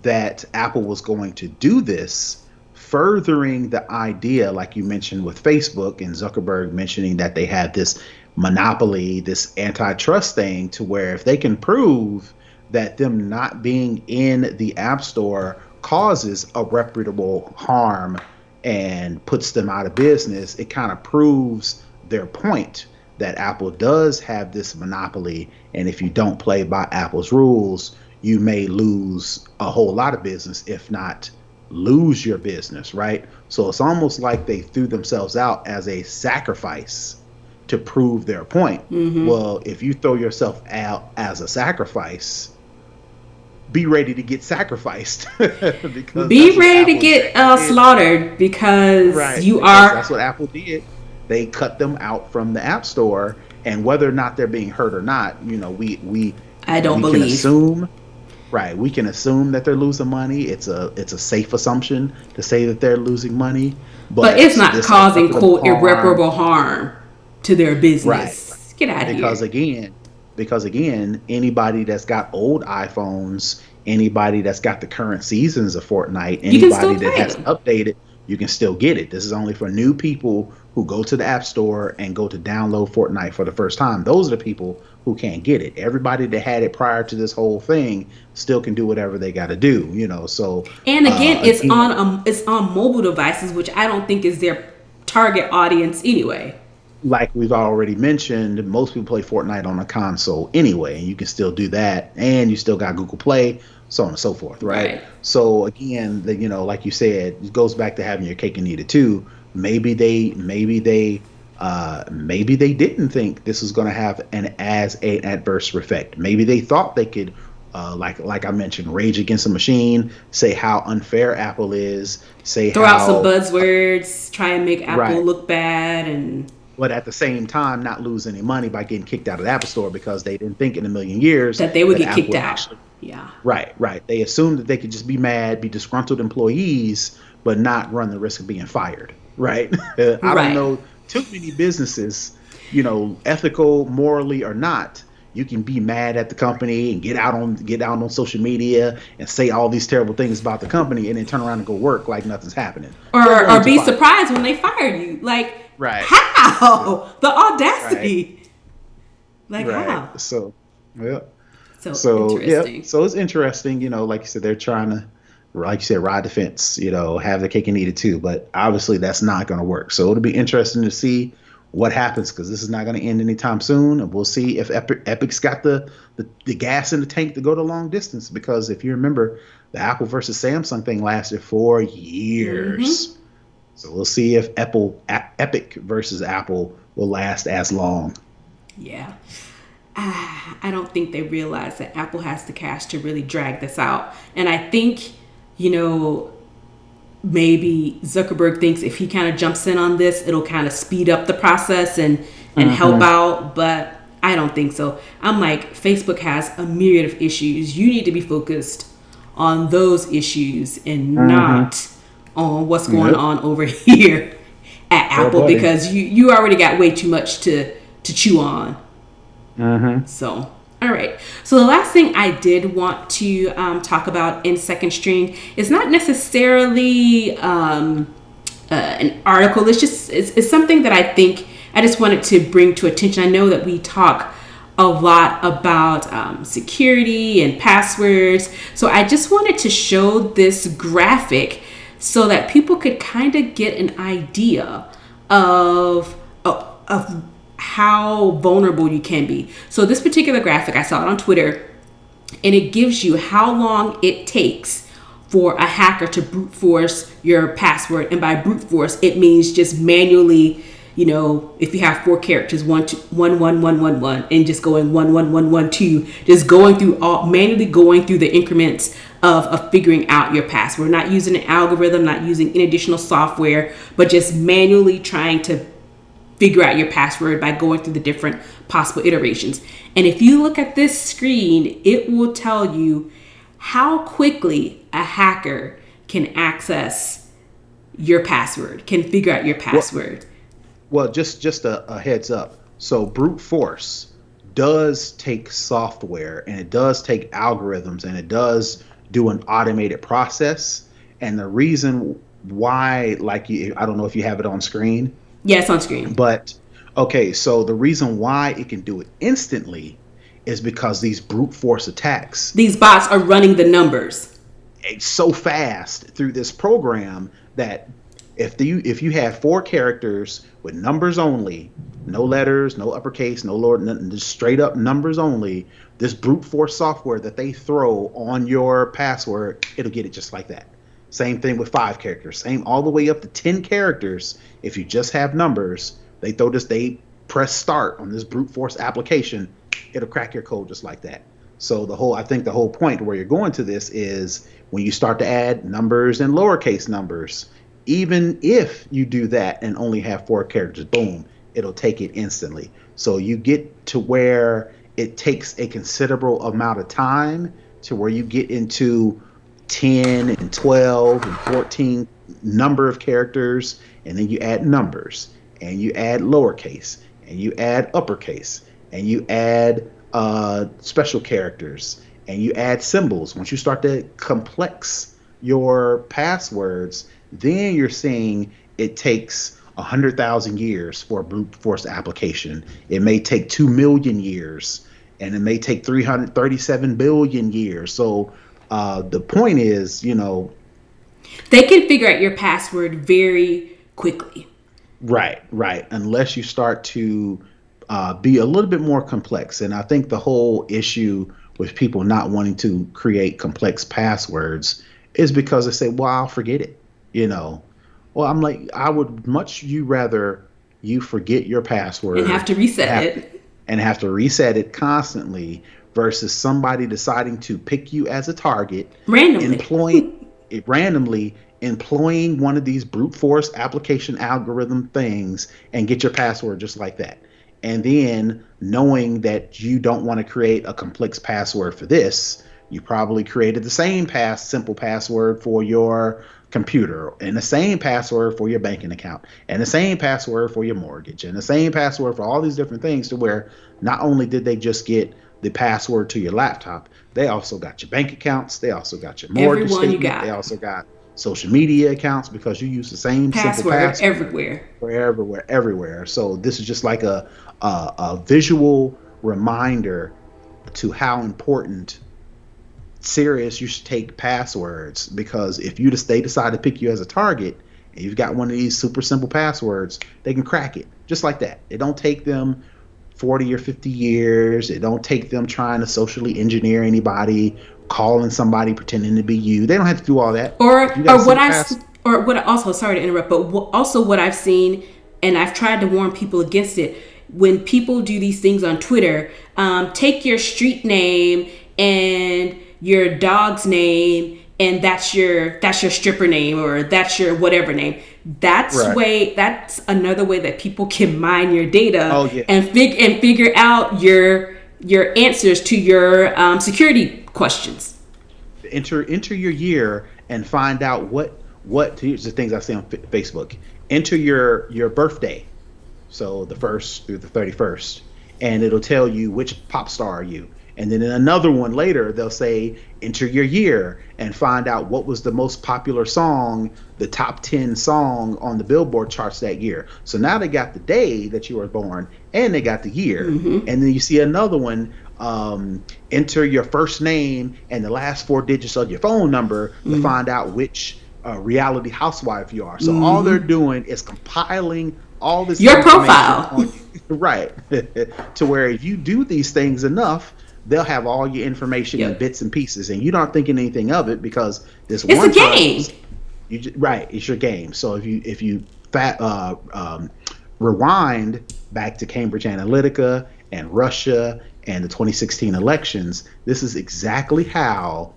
that Apple was going to do this, furthering the idea, like you mentioned with Facebook and Zuckerberg mentioning that they had this monopoly, this antitrust thing, to where if they can prove that them not being in the App Store causes irreparable harm and puts them out of business, it kind of proves their point that Apple does have this monopoly. And if you don't play by Apple's rules, you may lose a whole lot of business, if not lose your business, right? So it's almost like they threw themselves out as a sacrifice to prove their point. Well, if you throw yourself out as a sacrifice, be ready to get sacrificed because Be that's what ready to Apple get did. slaughtered because Right, you because that's are. what Apple did. They cut them out from the App Store, and whether or not they're being hurt or not, I don't we can believe. assume. Right, we can assume that they're losing money. It's a safe assumption to say that they're losing money, But it's but not this causing, irreparable quote, harm. irreparable harm to their Right, business. Get out of because here. again anybody that's got old iPhones, anybody that's got the current seasons of Fortnite, You can still anybody that play has them. updated, you can still get it. This is only for new people who go to the App Store and go to download Fortnite for the first time. Those are the people who can't get it. Everybody that had it prior to this whole thing still can do whatever they got to do, so And again, again, it's on mobile devices, which I don't think is their target audience anyway. like we've already mentioned, most people play Fortnite on a console anyway, and you can still do that, and you still got Google Play, so on and so forth, right? Right. So again, like you said, it goes back to having your cake and eat it too. Maybe they didn't think this was going to have an adverse effect. Maybe they thought they could. Like I mentioned, rage against the machine, say how unfair Apple is, say Throw out some how buzzwords, try and make Apple right, look bad, and but at the same time not lose any money by getting kicked out of the Apple Store, because they didn't think in a million years that they would that get Apple kicked would out. actually. Yeah. Right. They assumed that they could just be mad, be disgruntled employees, but not run the risk of being fired. Right. I don't Right. know too many businesses, ethical, morally or not. You can be mad at the company and get out on social media and say all these terrible things about the company, and then turn around and go work like nothing's happening. They're Or going to be fire you. surprised when they fire you. Like, Right. Yeah. how? The Right. audacity. Like, Right. how? So, yeah. So So yeah, interesting. so it's interesting, like you said, they're trying to, like you said, ride the fence, have the cake and eat it too. But obviously, that's not going to work. So it'll be interesting to see what happens, because this is not going to end anytime soon, and we'll see if Epic's got the gas in the tank to go the long distance. Because if you remember, the Apple versus Samsung thing lasted for Mm-hmm. years. So we'll see if Epic versus Apple will last as long. Yeah. I don't think they realize that Apple has the cash to really drag this out. And I think, you know, maybe Zuckerberg thinks if he kind of jumps in on this, it'll kind of speed up the process and help Hmm. out. But I don't think so. I'm like, Facebook has a myriad of issues. You need to be focused on those issues and Hmm. not on what's going Yep. on over here at Sure, Apple buddy. because you already got way too much to chew on. Hmm. So, all right. So the last thing I did want to talk about in second string is not necessarily an article. It's something that I think I just wanted to bring to attention. I know that we talk a lot about security and passwords, so I just wanted to show this graphic so that people could kind of get an idea of how vulnerable you can be. So this particular graphic, I saw it on Twitter, and it gives you how long it takes for a hacker to brute force your password. And by brute force, it means just manually, if you have 4 characters, 1 1 1 1 1, and just going 1 1 1 1 2, just going through manually going through the increments of figuring out your password, not using an algorithm, not using any additional software, but just manually trying to figure out your password by going through the different possible iterations. And if you look at this screen, it will tell you how quickly a hacker can access your password, can figure out your Well, password. well, just a heads up. So brute force does take software, and it does take algorithms, and it does do an automated process. And the reason why, like I don't know if you have it on screen, Yeah, it's on screen. but Okay, so the reason why it can do it instantly is because these brute force attacks, These bots are running the numbers. it's so fast through this program that if you have four characters with numbers only, no letters, no uppercase, no lower, nothing, just straight up numbers only, this brute force software that they throw on your password, it'll get it just like that. Same thing with five characters, same all the way up to 10 characters. If you just have numbers, they press start on this brute force application, it'll crack your code just like that. So I think the whole point where you're going to this is when you start to add numbers and lowercase numbers, even if you do that and only have four characters, boom, it'll take it instantly. So you get to where it takes a considerable amount of time to where you get into 10 and 12 and 14 number of characters, and then you add numbers, and you add lowercase, and you add uppercase, and you add special characters, and you add symbols. Once you start to complex your passwords, then you're seeing it takes 100,000 years for a brute force application. It may take 2 million years, and it may take 337 billion years. So the point is, They can figure out your password very quickly. right. Unless you start to be a little bit more complex. And I think the whole issue with people not wanting to create complex passwords is because they say, well, I'll forget it. You know, well, I'm like, I would much you rather you forget your And password have to and reset have to, it and have to reset it constantly versus somebody deciding to pick you as a target, randomly. employing it randomly, employing one of these brute force application algorithm things and get your password just like that. And then knowing that you don't want to create a complex password for this, you probably created the same simple password for your computer and the same password for your banking account and the same password for your mortgage and the same password for all these different things, to where not only did they just get the password to your laptop, they also got your bank accounts, they also got your mortgage Everyone you statement, they got. also got social media accounts, because you use the same simple Password password everywhere. for everywhere. So this is just like a visual reminder to how important serious you should take passwords, because if they decide to pick you as a target and you've got one of these super simple passwords, they can crack it just like that. It don't take them 40 or 50 years. It don't take them trying to socially engineer anybody, calling somebody pretending to be you. They don't have to do all that. Or If you got a or what simple I've pass, or what also, sorry to interrupt, but also what I've seen, and I've tried to warn people against it. When people do these things on Twitter, take your street name and your dog's name, and that's your stripper name, or that's your whatever name. right. That's another way that people can mine your data Oh yeah. and figure out your answers to your security questions. Enter your year and find out what here's the things I see on Facebook. Enter your birthday, so the 1st through the 31st, and it'll tell you which pop star are you. And then in another one later, they'll say enter your year and find out what was the most popular song, the top 10 song on the Billboard charts that year. So now they got the day that you were born and they got the year. And then you see another one, enter your first name and the last four digits of your phone number to find out which reality housewife you are. So all they're doing is compiling all this Your information profile. on you, right? To where if you do these things enough, they'll have all your information in Yep. bits and pieces, and you're not thinking anything of it because this It's a one time game. right, it's your game. So if you rewind back to Cambridge Analytica and Russia and the 2016 elections, this is exactly how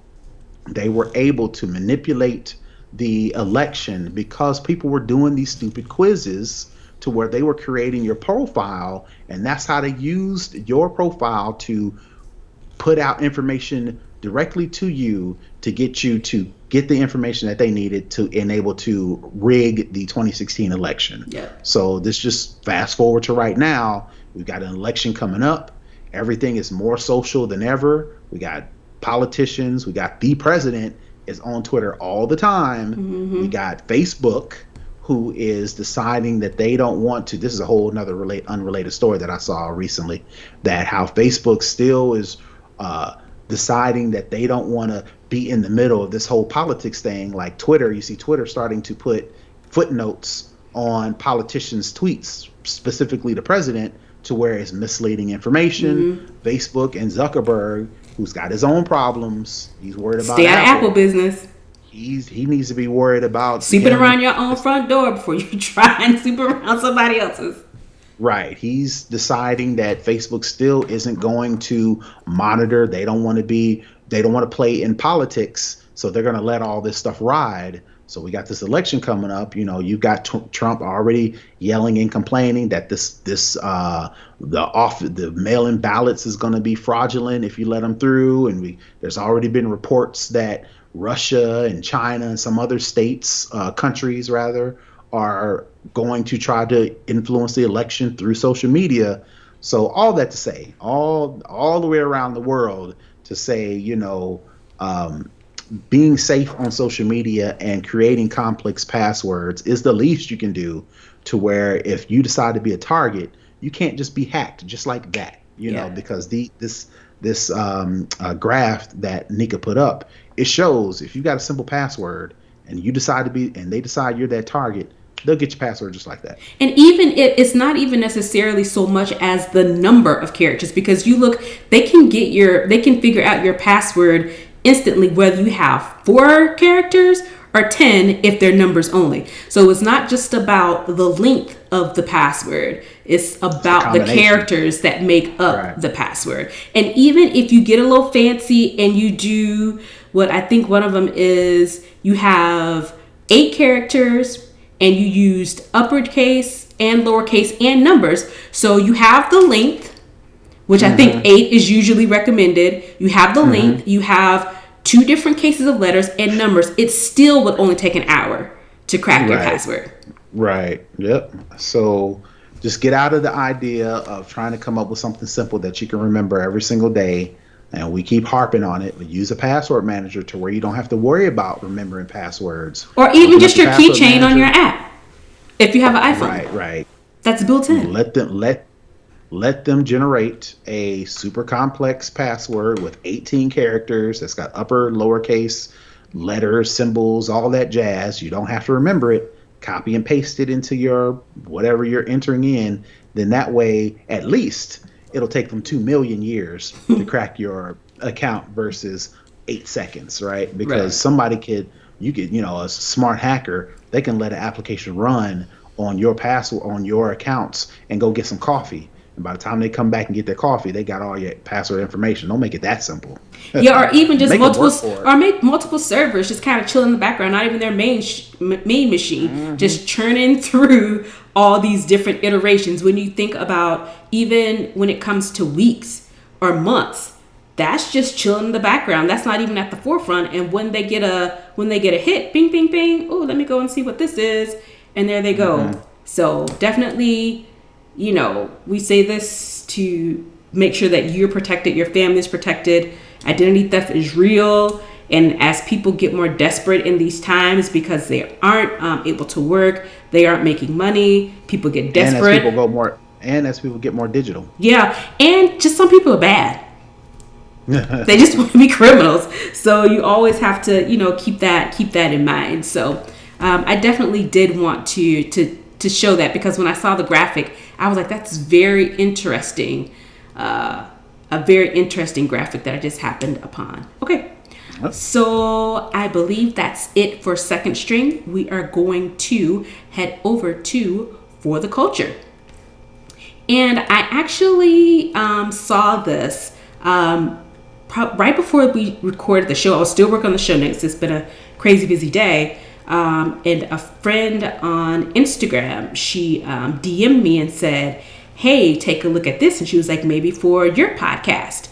they were able to manipulate the election, because people were doing these stupid quizzes to where they were creating your profile, and that's how they used your profile to put out information directly to you to get the information that they needed to enable to rig the 2016 election. Yeah. So this just fast forward to right now. We've got an election coming up. Everything is more social than ever. We got politicians. We got the president is on Twitter all the time. We got Facebook. who is deciding that they don't want to. This is a whole another unrelated story that I saw recently, that how Facebook still is deciding that they don't want to be in the middle of this whole politics thing. Like Twitter, you see Twitter starting to put footnotes on politicians' tweets, specifically the president, to where it's misleading information. Facebook and Zuckerberg, who's got his own problems, he's worried about Stay out of Apple business. He needs to be worried about sweeping around your own front door before you try and sweep around somebody else's. Right. He's deciding that Facebook still isn't going to monitor. They don't want to play in politics. So they're going to let all this stuff ride. So we got this election coming up. You know, you've got Trump already yelling and complaining that the mail-in ballots is going to be fraudulent if you let them through. And there's already been reports that Russia and China and some other countries rather, are going to try to influence the election through social media. So all that to say, all the way around the world to say, being safe on social media and creating complex passwords is the least you can do, to where if you decide to be a target, you can't just be hacked just like that, because this graph that Nika put up, it shows if you got a simple password and you decide and they decide you're that target, they'll get your password just like that. And even it's not even necessarily so much as the number of characters, because they can figure out your password instantly, whether you have 4 characters or 10 if they're numbers only. So it's not just about the length of the password. It's about the characters that make up the password. And even if you get a little fancy and you do what I think one of them is, you have 8 characters and you used uppercase and lowercase and numbers. So you have the length, which I think 8 is usually recommended. You have the length, you have 2 different cases of letters and numbers. It still would only take an hour to crack your password. Right. Yep. So just get out of the idea of trying to come up with something simple that you can remember every single day. And we keep harping on it, but use a password manager to where you don't have to worry about remembering passwords. Or even just your keychain on your app. If you have an iPhone. Right. That's built in. Let them generate a super complex password with 18 characters that's got upper, lowercase, letters, symbols, all that jazz. You don't have to remember it. Copy and paste it into your whatever you're entering in. Then that way, at least, it'll take them 2 million years to crack your account versus 8 seconds, right? Because somebody a smart hacker, they can let an application run on your password, on your accounts, and go get some coffee. And by the time they come back and get their coffee, they got all your password information. Don't make it that simple. Yeah, or even just make multiple servers just kind of chill in the background, not even their main machine, just churning through all these different iterations. When you think about, even when it comes to weeks or months, that's just chilling in the background. That's not even at the forefront. And when they get a hit, bing, bing, bing. Oh, let me go and see what this is, and there they go. So definitely, we say this to make sure that you're protected, your family's protected. Identity theft is real. And as people get more desperate in these times because they aren't able to work, they aren't making money, people get desperate. And as people get more digital. Yeah. And just some people are bad. They just want to be criminals. So you always have to, keep that in mind. So I definitely did want to show that, because when I saw the graphic, I was like, that's very interesting. A very interesting graphic that I just happened upon. Okay. So I believe that's it for second string. We are going to head over to For the Culture. And I actually saw this right before we recorded the show. I was still working on the show notes. It's been a crazy busy day. And a friend on Instagram, she DM'd me and said, hey, take a look at this. And she was like, maybe for your podcast.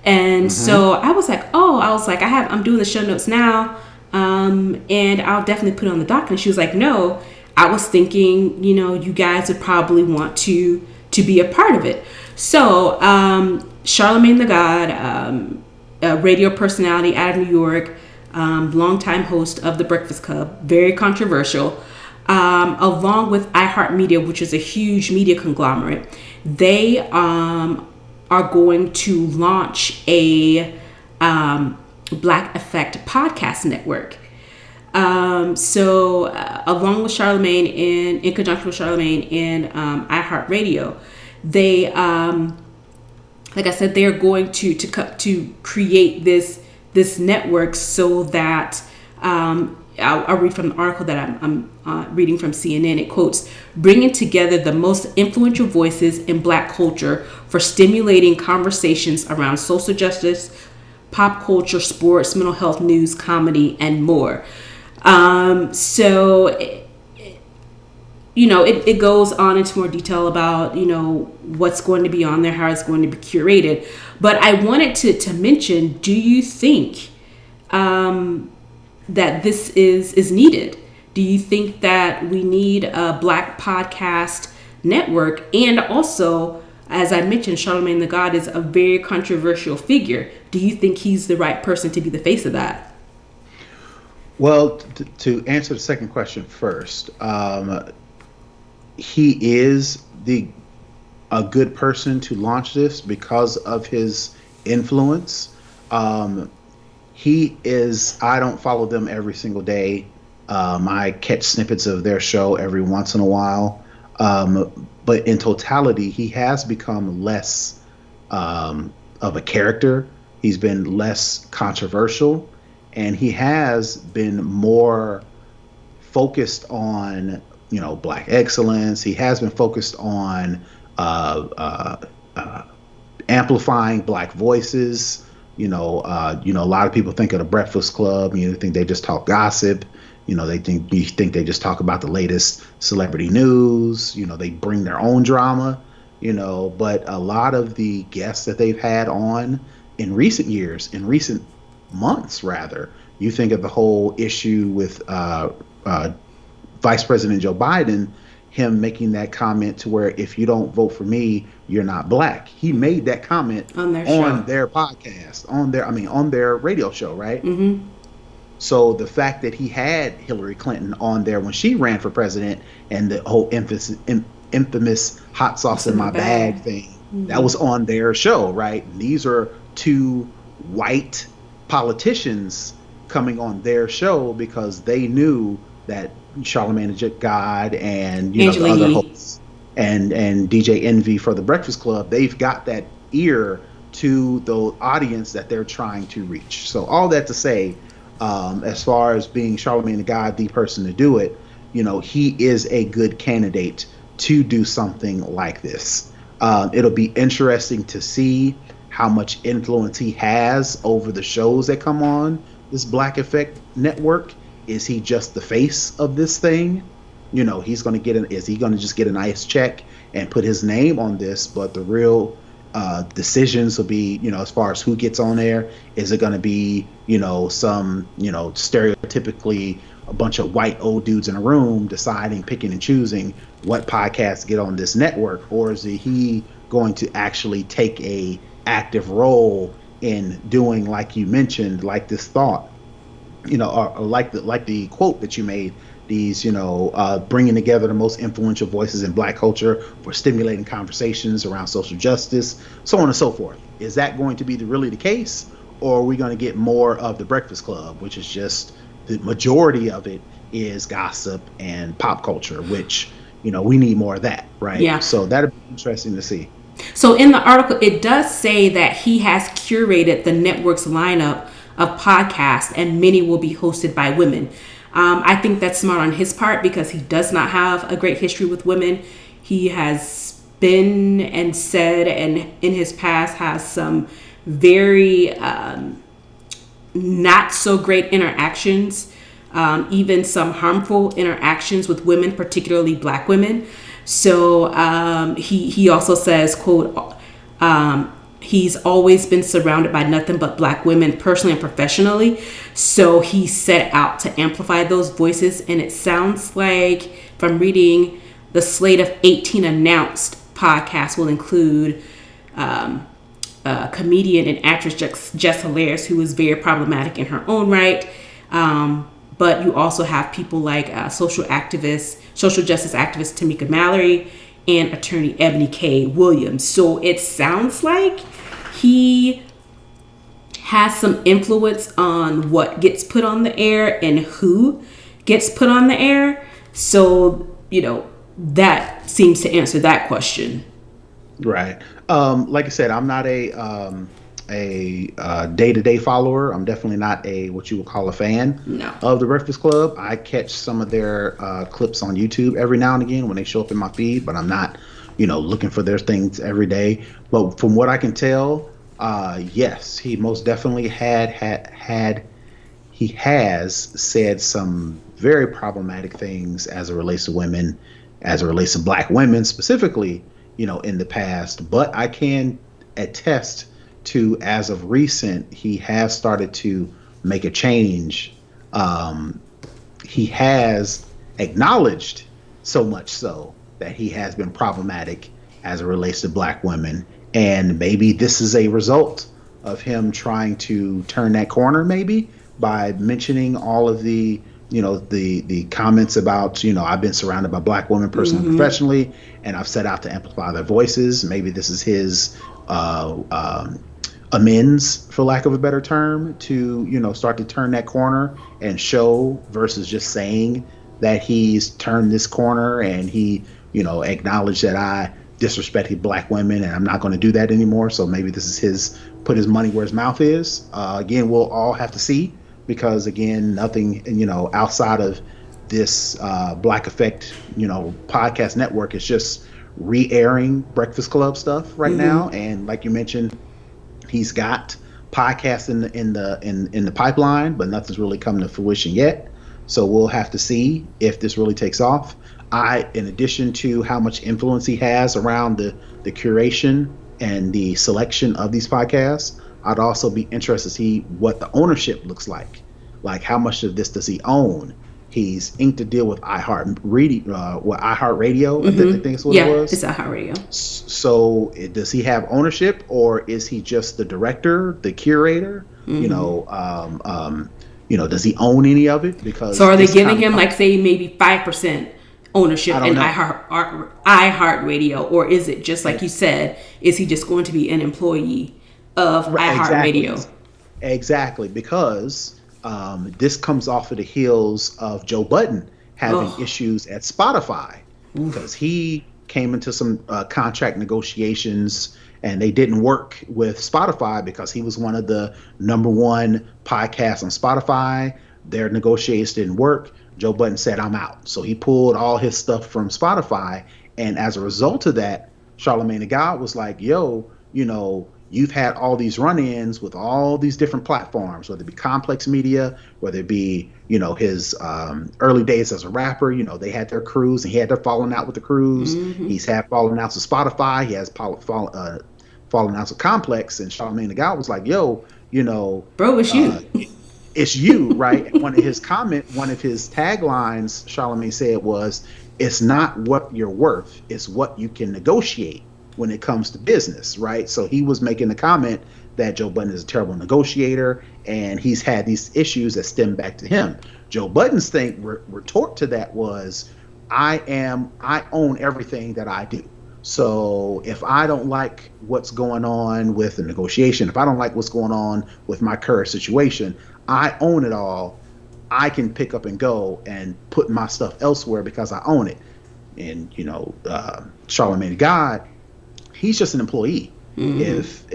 And so I was like, I'm doing the show notes now. And I'll definitely put it on the doc. And she was like, no, I was thinking, you guys would probably want to be a part of it. So Charlemagne the God, a radio personality out of New York, longtime host of The Breakfast Club, very controversial. along with iHeartMedia, which is a huge media conglomerate. They are going to launch a Black Effect podcast network. Along with Charlemagne in conjunction with Charlemagne and iHeartRadio, they, like I said, they are going to create this network so that I'll read from the article that I'm reading from CNN. It quotes, bringing together the most influential voices in Black culture for stimulating conversations around social justice, pop culture, sports, mental health, news, comedy, and more. It goes on into more detail about, what's going to be on there, how it's going to be curated. But I wanted to mention, do you think that this is needed? Do you think that we need a Black podcast network? And also, as I mentioned, Charlemagne the God is a very controversial figure. Do you think he's the right person to be the face of that? Well, to answer the second question first, he is a good person to launch this because of his influence. He is. I don't follow them every single day. I catch snippets of their show every once in a while. But in totality, he has become less of a character. He's been less controversial, and he has been more focused on, Black excellence. He has been focused on amplifying Black voices. A lot of people think of the Breakfast Club. Think they just talk gossip. You think they just talk about the latest celebrity news. They bring their own drama. But a lot of the guests that they've had on in recent years, in recent months rather, you think of the whole issue with Vice President Joe Biden, him making that comment to where if you don't vote for me, you're not Black. He made that comment on their podcast, on their radio show, right? Mm-hmm. So the fact that he had Hillary Clinton on there when she ran for president, and the whole infamous hot sauce in my bag thing, mm-hmm. that was on their show, right? And these are two white politicians coming on their show because they knew that Charlemagne the God and the other hosts and DJ Envy for the Breakfast Club, they've got that ear to the audience that they're trying to reach. So all that to say, as far as being Charlemagne the God, the person to do it, he is a good candidate to do something like this. It'll be interesting to see how much influence he has over the shows that come on this Black Effect network. Is he just the face of this thing? He's going to is he going to just get a nice check and put his name on this? But the real decisions will be, as far as who gets on there. Is it going to be, some, stereotypically a bunch of white old dudes in a room deciding, picking and choosing what podcasts get on this network? Or is he going to actually take a active role in doing, like you mentioned, like this thought, or like the quote that you made, these, bringing together the most influential voices in Black culture for stimulating conversations around social justice, so on and so forth. Is that going to be really the case? Or are we going to get more of the Breakfast Club, which is just the majority of it is gossip and pop culture, which, we need more of that, right? Yeah. So that'd be interesting to see. So in the article, it does say that he has curated the network's lineup of podcasts, and many will be hosted by women. I think that's smart on his part because he does not have a great history with women. He has been and said, and in his past has some very not so great interactions, even some harmful interactions with women, particularly Black women. So he also says, quote, he's always been surrounded by nothing but Black women, personally and professionally. So he set out to amplify those voices. And it sounds like, from reading, the slate of 18 announced podcasts will include comedian and actress Jess Hilarious, who is very problematic in her own right. but you also have people like social justice activist Tamika Mallory, and attorney Ebony K. Williams. So it sounds like he has some influence on what gets put on the air and who gets put on the air. So, that seems to answer that question. Right. Like I said, I'm not a day-to-day follower. I'm definitely not a what you would call a fan No. of the Breakfast Club. I catch some of their clips on YouTube every now and again when they show up in my feed, but I'm not, looking for their things every day. But from what I can tell, yes, he most definitely he has said some very problematic things as it relates to women, as it relates to black women specifically, in the past. But I can attest to, as of recent, he has started to make a change. He has acknowledged, so much so that he has been problematic as it relates to black women. And maybe this is a result of him trying to turn that corner, maybe by mentioning all of the comments about, I've been surrounded by black women personally and professionally, and I've set out to amplify their voices. Maybe this is his amends, for lack of a better term, to start to turn that corner and show, versus just saying that he's turned this corner and he acknowledged that I disrespected black women and I'm not going to do that anymore. So maybe this is his put his money where his mouth is. Again, we'll all have to see, because again, nothing outside of this Black Effect podcast network is just re-airing Breakfast Club stuff right now. And like you mentioned, he's got podcasts in the pipeline, but nothing's really come to fruition yet. So we'll have to see if this really takes off. In addition to how much influence he has around the curation and the selection of these podcasts, I'd also be interested to see what the ownership looks like. Like, how much of this does he own? He's inked a deal with iHeartRadio. I think that's what it was. It's iHeartRadio. So does he have ownership, or is he just the director, the curator? Does he own any of it? Because so are they giving him, like, say, maybe 5% ownership in iHeartRadio, or is it just like you said? Is he just going to be an employee of iHeartRadio? Exactly, because this comes off of the heels of Joe Budden having issues at Spotify, because he came into some contract negotiations and they didn't work with Spotify because he was one of the number one podcasts on Spotify. Their negotiations didn't work. Joe Budden said, I'm out. So he pulled all his stuff from Spotify. And as a result of that, Charlamagne Tha God was like, yo, you've had all these run-ins with all these different platforms, whether it be Complex Media, whether it be, his early days as a rapper. They had their crews and he had their falling out with the crews. He's had falling outs with Spotify. He has falling outs with Complex. And Charlamagne Tha God was like, yo, bro, it's you. It's you, right? And one of his taglines, Charlamagne said, was, it's not what you're worth, it's what you can negotiate when it comes to business, right? So he was making the comment that Joe Budden is a terrible negotiator, and he's had these issues that stem back to him. Joe Budden's retort to that was, I own everything that I do. So if I don't like what's going on with the negotiation, if I don't like what's going on with my current situation, I own it all. I can pick up and go and put my stuff elsewhere because I own it. And Charlamagne Tha God, he's just an employee. If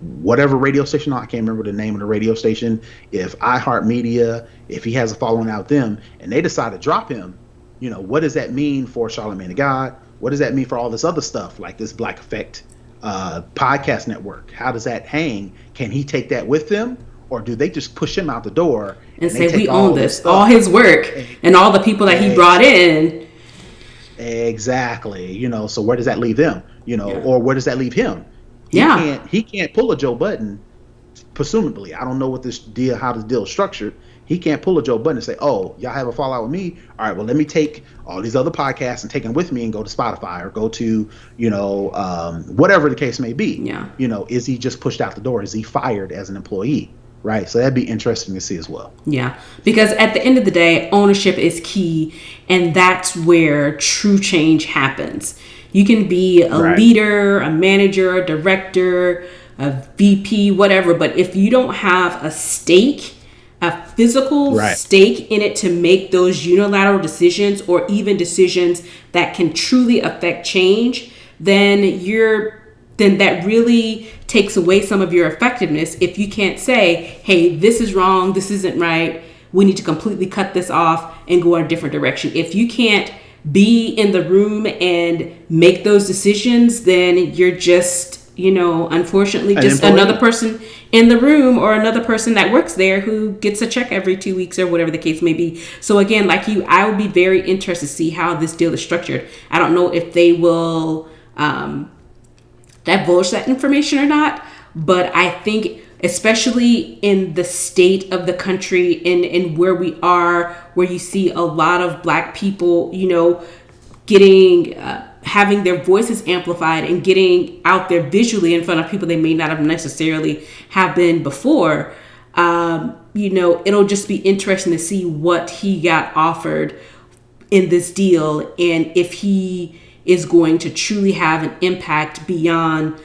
whatever radio station, I can't remember the name of the radio station, if iHeartMedia, if he has a following out with them and they decide to drop him, what does that mean for Charlamagne Tha God? What does that mean for all this other stuff, like this Black Effect podcast network? How does that hang? Can he take that with them? Or do they just push him out the door and say, we own this, all his work and all the people that he brought in? Exactly. So where does that leave them? Or where does that leave him? He can't pull a Joe Budden, presumably. I don't know how this deal is structured. He can't pull a Joe Budden and say, oh, y'all have a fallout with me? All right, well, let me take all these other podcasts and take them with me and go to Spotify or go to, whatever the case may be. Yeah. Is he just pushed out the door? Is he fired as an employee? right? So that'd be interesting to see as well. Yeah, because at the end of the day, ownership is key, and that's where true change happens. You can be a Right, leader, a manager, a director, a VP, whatever, but if you don't have a stake, a physical right. stake in it to make those unilateral decisions or even decisions that can truly affect change, then that really takes away some of your effectiveness if you can't say, hey, this is wrong, this isn't right, we need to completely cut this off and go in a different direction. If you can't be in the room and make those decisions, then you're just, unfortunately, An just another employee. person in the room or another person that works there who gets a check every 2 weeks or whatever the case may be. So again, like you, I would be very interested to see how this deal is structured. I don't know if they will divulge that information or not, but I think especially in the state of the country, in where we are, where you see a lot of Black people, getting having their voices amplified and getting out there visually in front of people they may not have necessarily have been before. It'll just be interesting to see what he got offered in this deal, and if he is going to truly have an impact beyond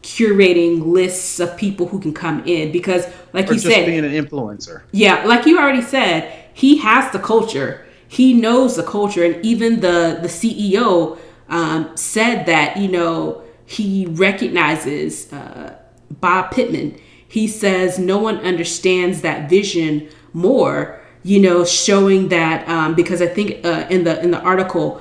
curating lists of people who can come in. Because like Or you just said, being an influencer. yeah, like you already said, he has the culture, he knows the culture, and even the CEO said that he recognizes Bob Pittman. He says no one understands that vision more, showing that because I think in the article,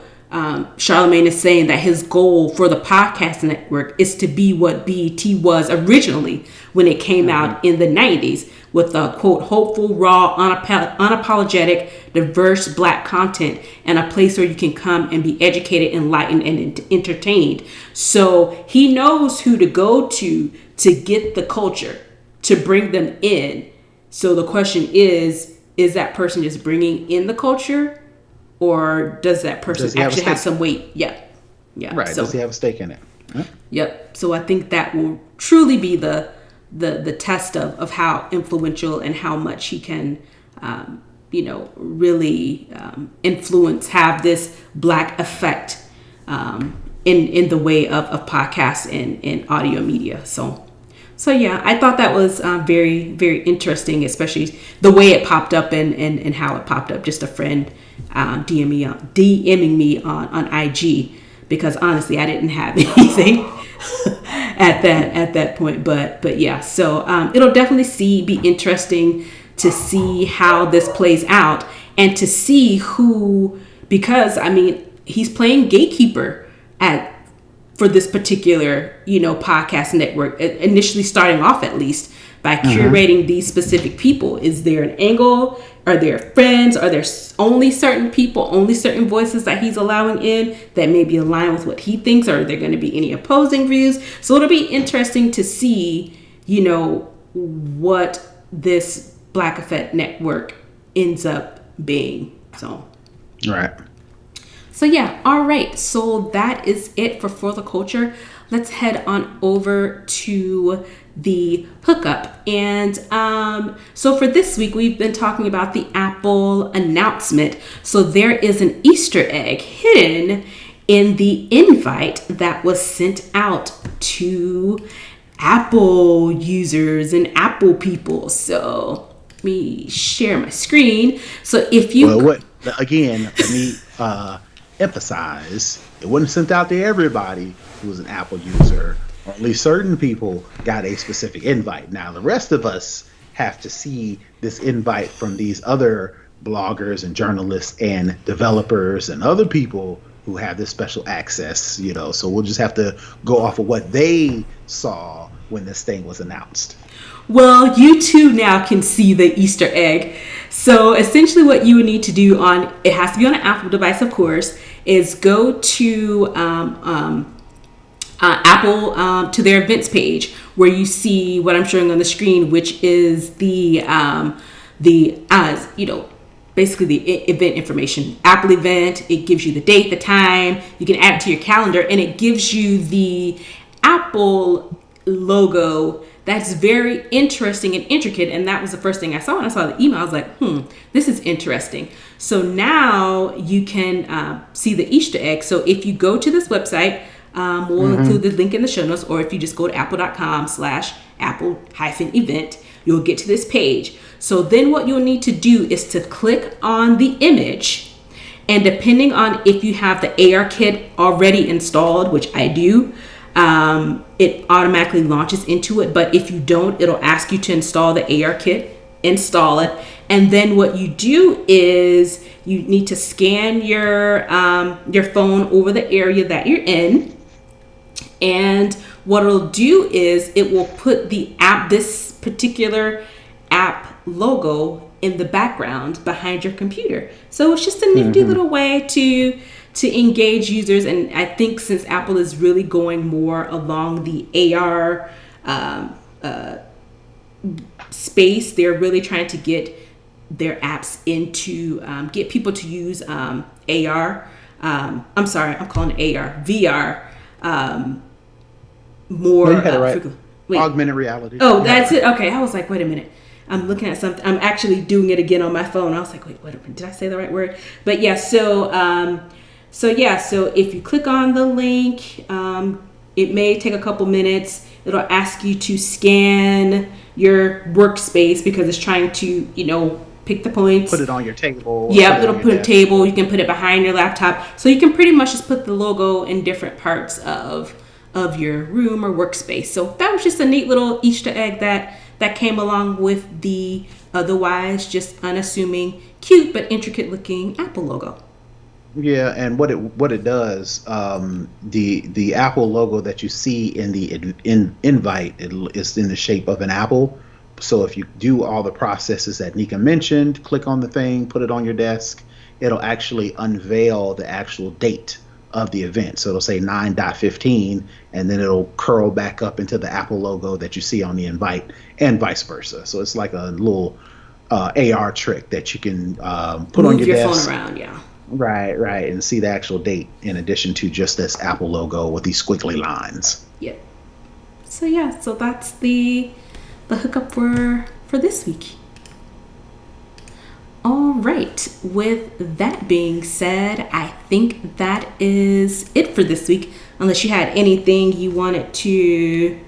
Charlemagne is saying that his goal for the podcast network is to be what BET was originally when it came out in the 90s, with a quote hopeful, raw, unapologetic, diverse Black content, and a place where you can come and be educated, enlightened, and entertained. So he knows who to go to get the culture, to bring them in. So the question is that person just bringing in the culture, or does that person actually have some weight? Yeah. Right. So, does he have a stake in it? Huh? yep. So I think that will truly be the test of how influential and how much he can, really influence, have this Black effect in the way of podcasts and audio media. So yeah, I thought that was very, very interesting, especially the way it popped up and how it popped up. Just a friend DMing me on IG, because honestly, I didn't have anything at that point. But yeah, so it'll definitely be interesting to see how this plays out, and to see who, because I mean, he's playing gatekeeper for this particular, podcast network, initially starting off at least by curating these specific people. Is there an angle? Are there friends? Are there only certain people, only certain voices that he's allowing in that maybe align with what he thinks? Or are there going to be any opposing views? So it'll be interesting to see, what this Black Effect network ends up being. Right. So yeah, all right. So that is it for the culture. Let's head on over to the hookup. And so for this week, we've been talking about the Apple announcement. So there is an Easter egg hidden in the invite that was sent out to Apple users and Apple people. So let me share my screen. So if you... Well, let me emphasize, it wasn't sent out to everybody who was an Apple user. Only certain people got a specific invite. Now, the rest of us have to see this invite from these other bloggers and journalists and developers and other people who have this special access, So we'll just have to go off of what they saw when this thing was announced. Well, you too now can see the Easter egg. So essentially what you would need to do it has to be on an Apple device, of course, is go to Apple, to their events page, where you see what I'm showing on the screen, which is basically the event information. Apple event, it gives you the date, the time, you can add it to your calendar, and it gives you the Apple logo that's very interesting and intricate. And that was the first thing I saw. And I saw the email. I was like, this is interesting. So now you can see the Easter egg. So if you go to this website, we'll include the link in the show notes, or if you just go to apple.com/apple-event, you'll get to this page. So then what you'll need to do is to click on the image, and depending on if you have the AR kit already installed, which I do, it automatically launches into it. But if you don't, it'll ask you to install the AR kit, install it. And then what you do is you need to scan your phone over the area that you're in. And what it'll do is it will put this particular app logo in the background behind your computer. So it's just a nifty little way to engage users. And I think since Apple is really going more along the AR space, they're really trying to get their apps into get people to use AR. I'm sorry, I'm calling it AR, VR. More. No, you had it right. Augmented reality. Oh, that's it. Okay, I was like, wait a minute. I'm looking at something. I'm actually doing it again on my phone. I was like, wait a minute. Did I say the right word? But yeah, so if you click on the link, it may take a couple minutes. It'll ask you to scan your workspace because it's trying to, pick the points. Put it on your table. Yeah, it'll put a table. You can put it behind your laptop. So you can pretty much just put the logo in different parts of your room or workspace. So that was just a neat little Easter egg that came along with the otherwise just unassuming, cute but intricate looking Apple logo. Yeah, and what it does, the Apple logo that you see in the invite is in the shape of an apple. So if you do all the processes that Nika mentioned, click on the thing, put it on your desk, it'll actually unveil the actual date of the event. So it'll say 9.15, and then it'll curl back up into the Apple logo that you see on the invite, and vice versa. So it's like a little AR trick that you can put on your desk. Phone around, yeah. Right, and see the actual date in addition to just this Apple logo with these squiggly lines. Yep. So that's the hookup for this week. All right. With that being said, I think that is it for this week. Unless you had anything you wanted to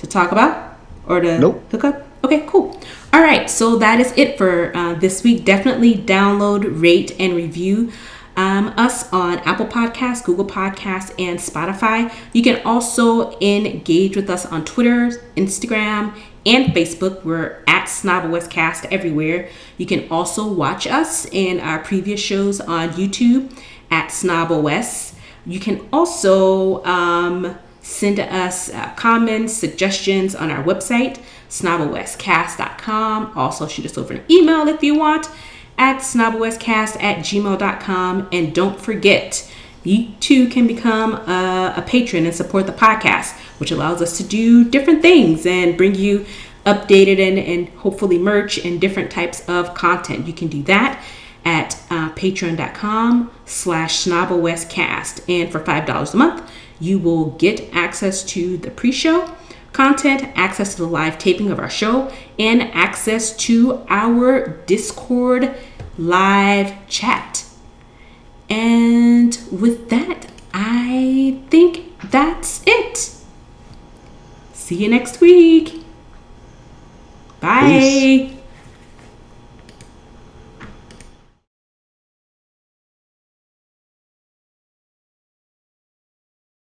talk about or to hook up. Okay, cool. All right. So that is it for this week. Definitely download, rate, and review us on Apple Podcasts, Google Podcasts, and Spotify. You can also engage with us on Twitter, Instagram, and Facebook. We're at SnobOScast everywhere. You can also watch us in our previous shows on YouTube at SnobOS. You can also send us comments, suggestions on our website, snoboscast.com. Also shoot us over an email if you want at snoboscast@gmail.com. And don't forget, you too can become a patron and support the podcast, which allows us to do different things and bring you updated and hopefully merch and different types of content. You can do that at patreon.com/snoboscast. And for $5 a month, you will get access to the pre-show content, access to the live taping of our show, and access to our Discord live chat. And with that, I think that's it. See you next week. Bye. Peace.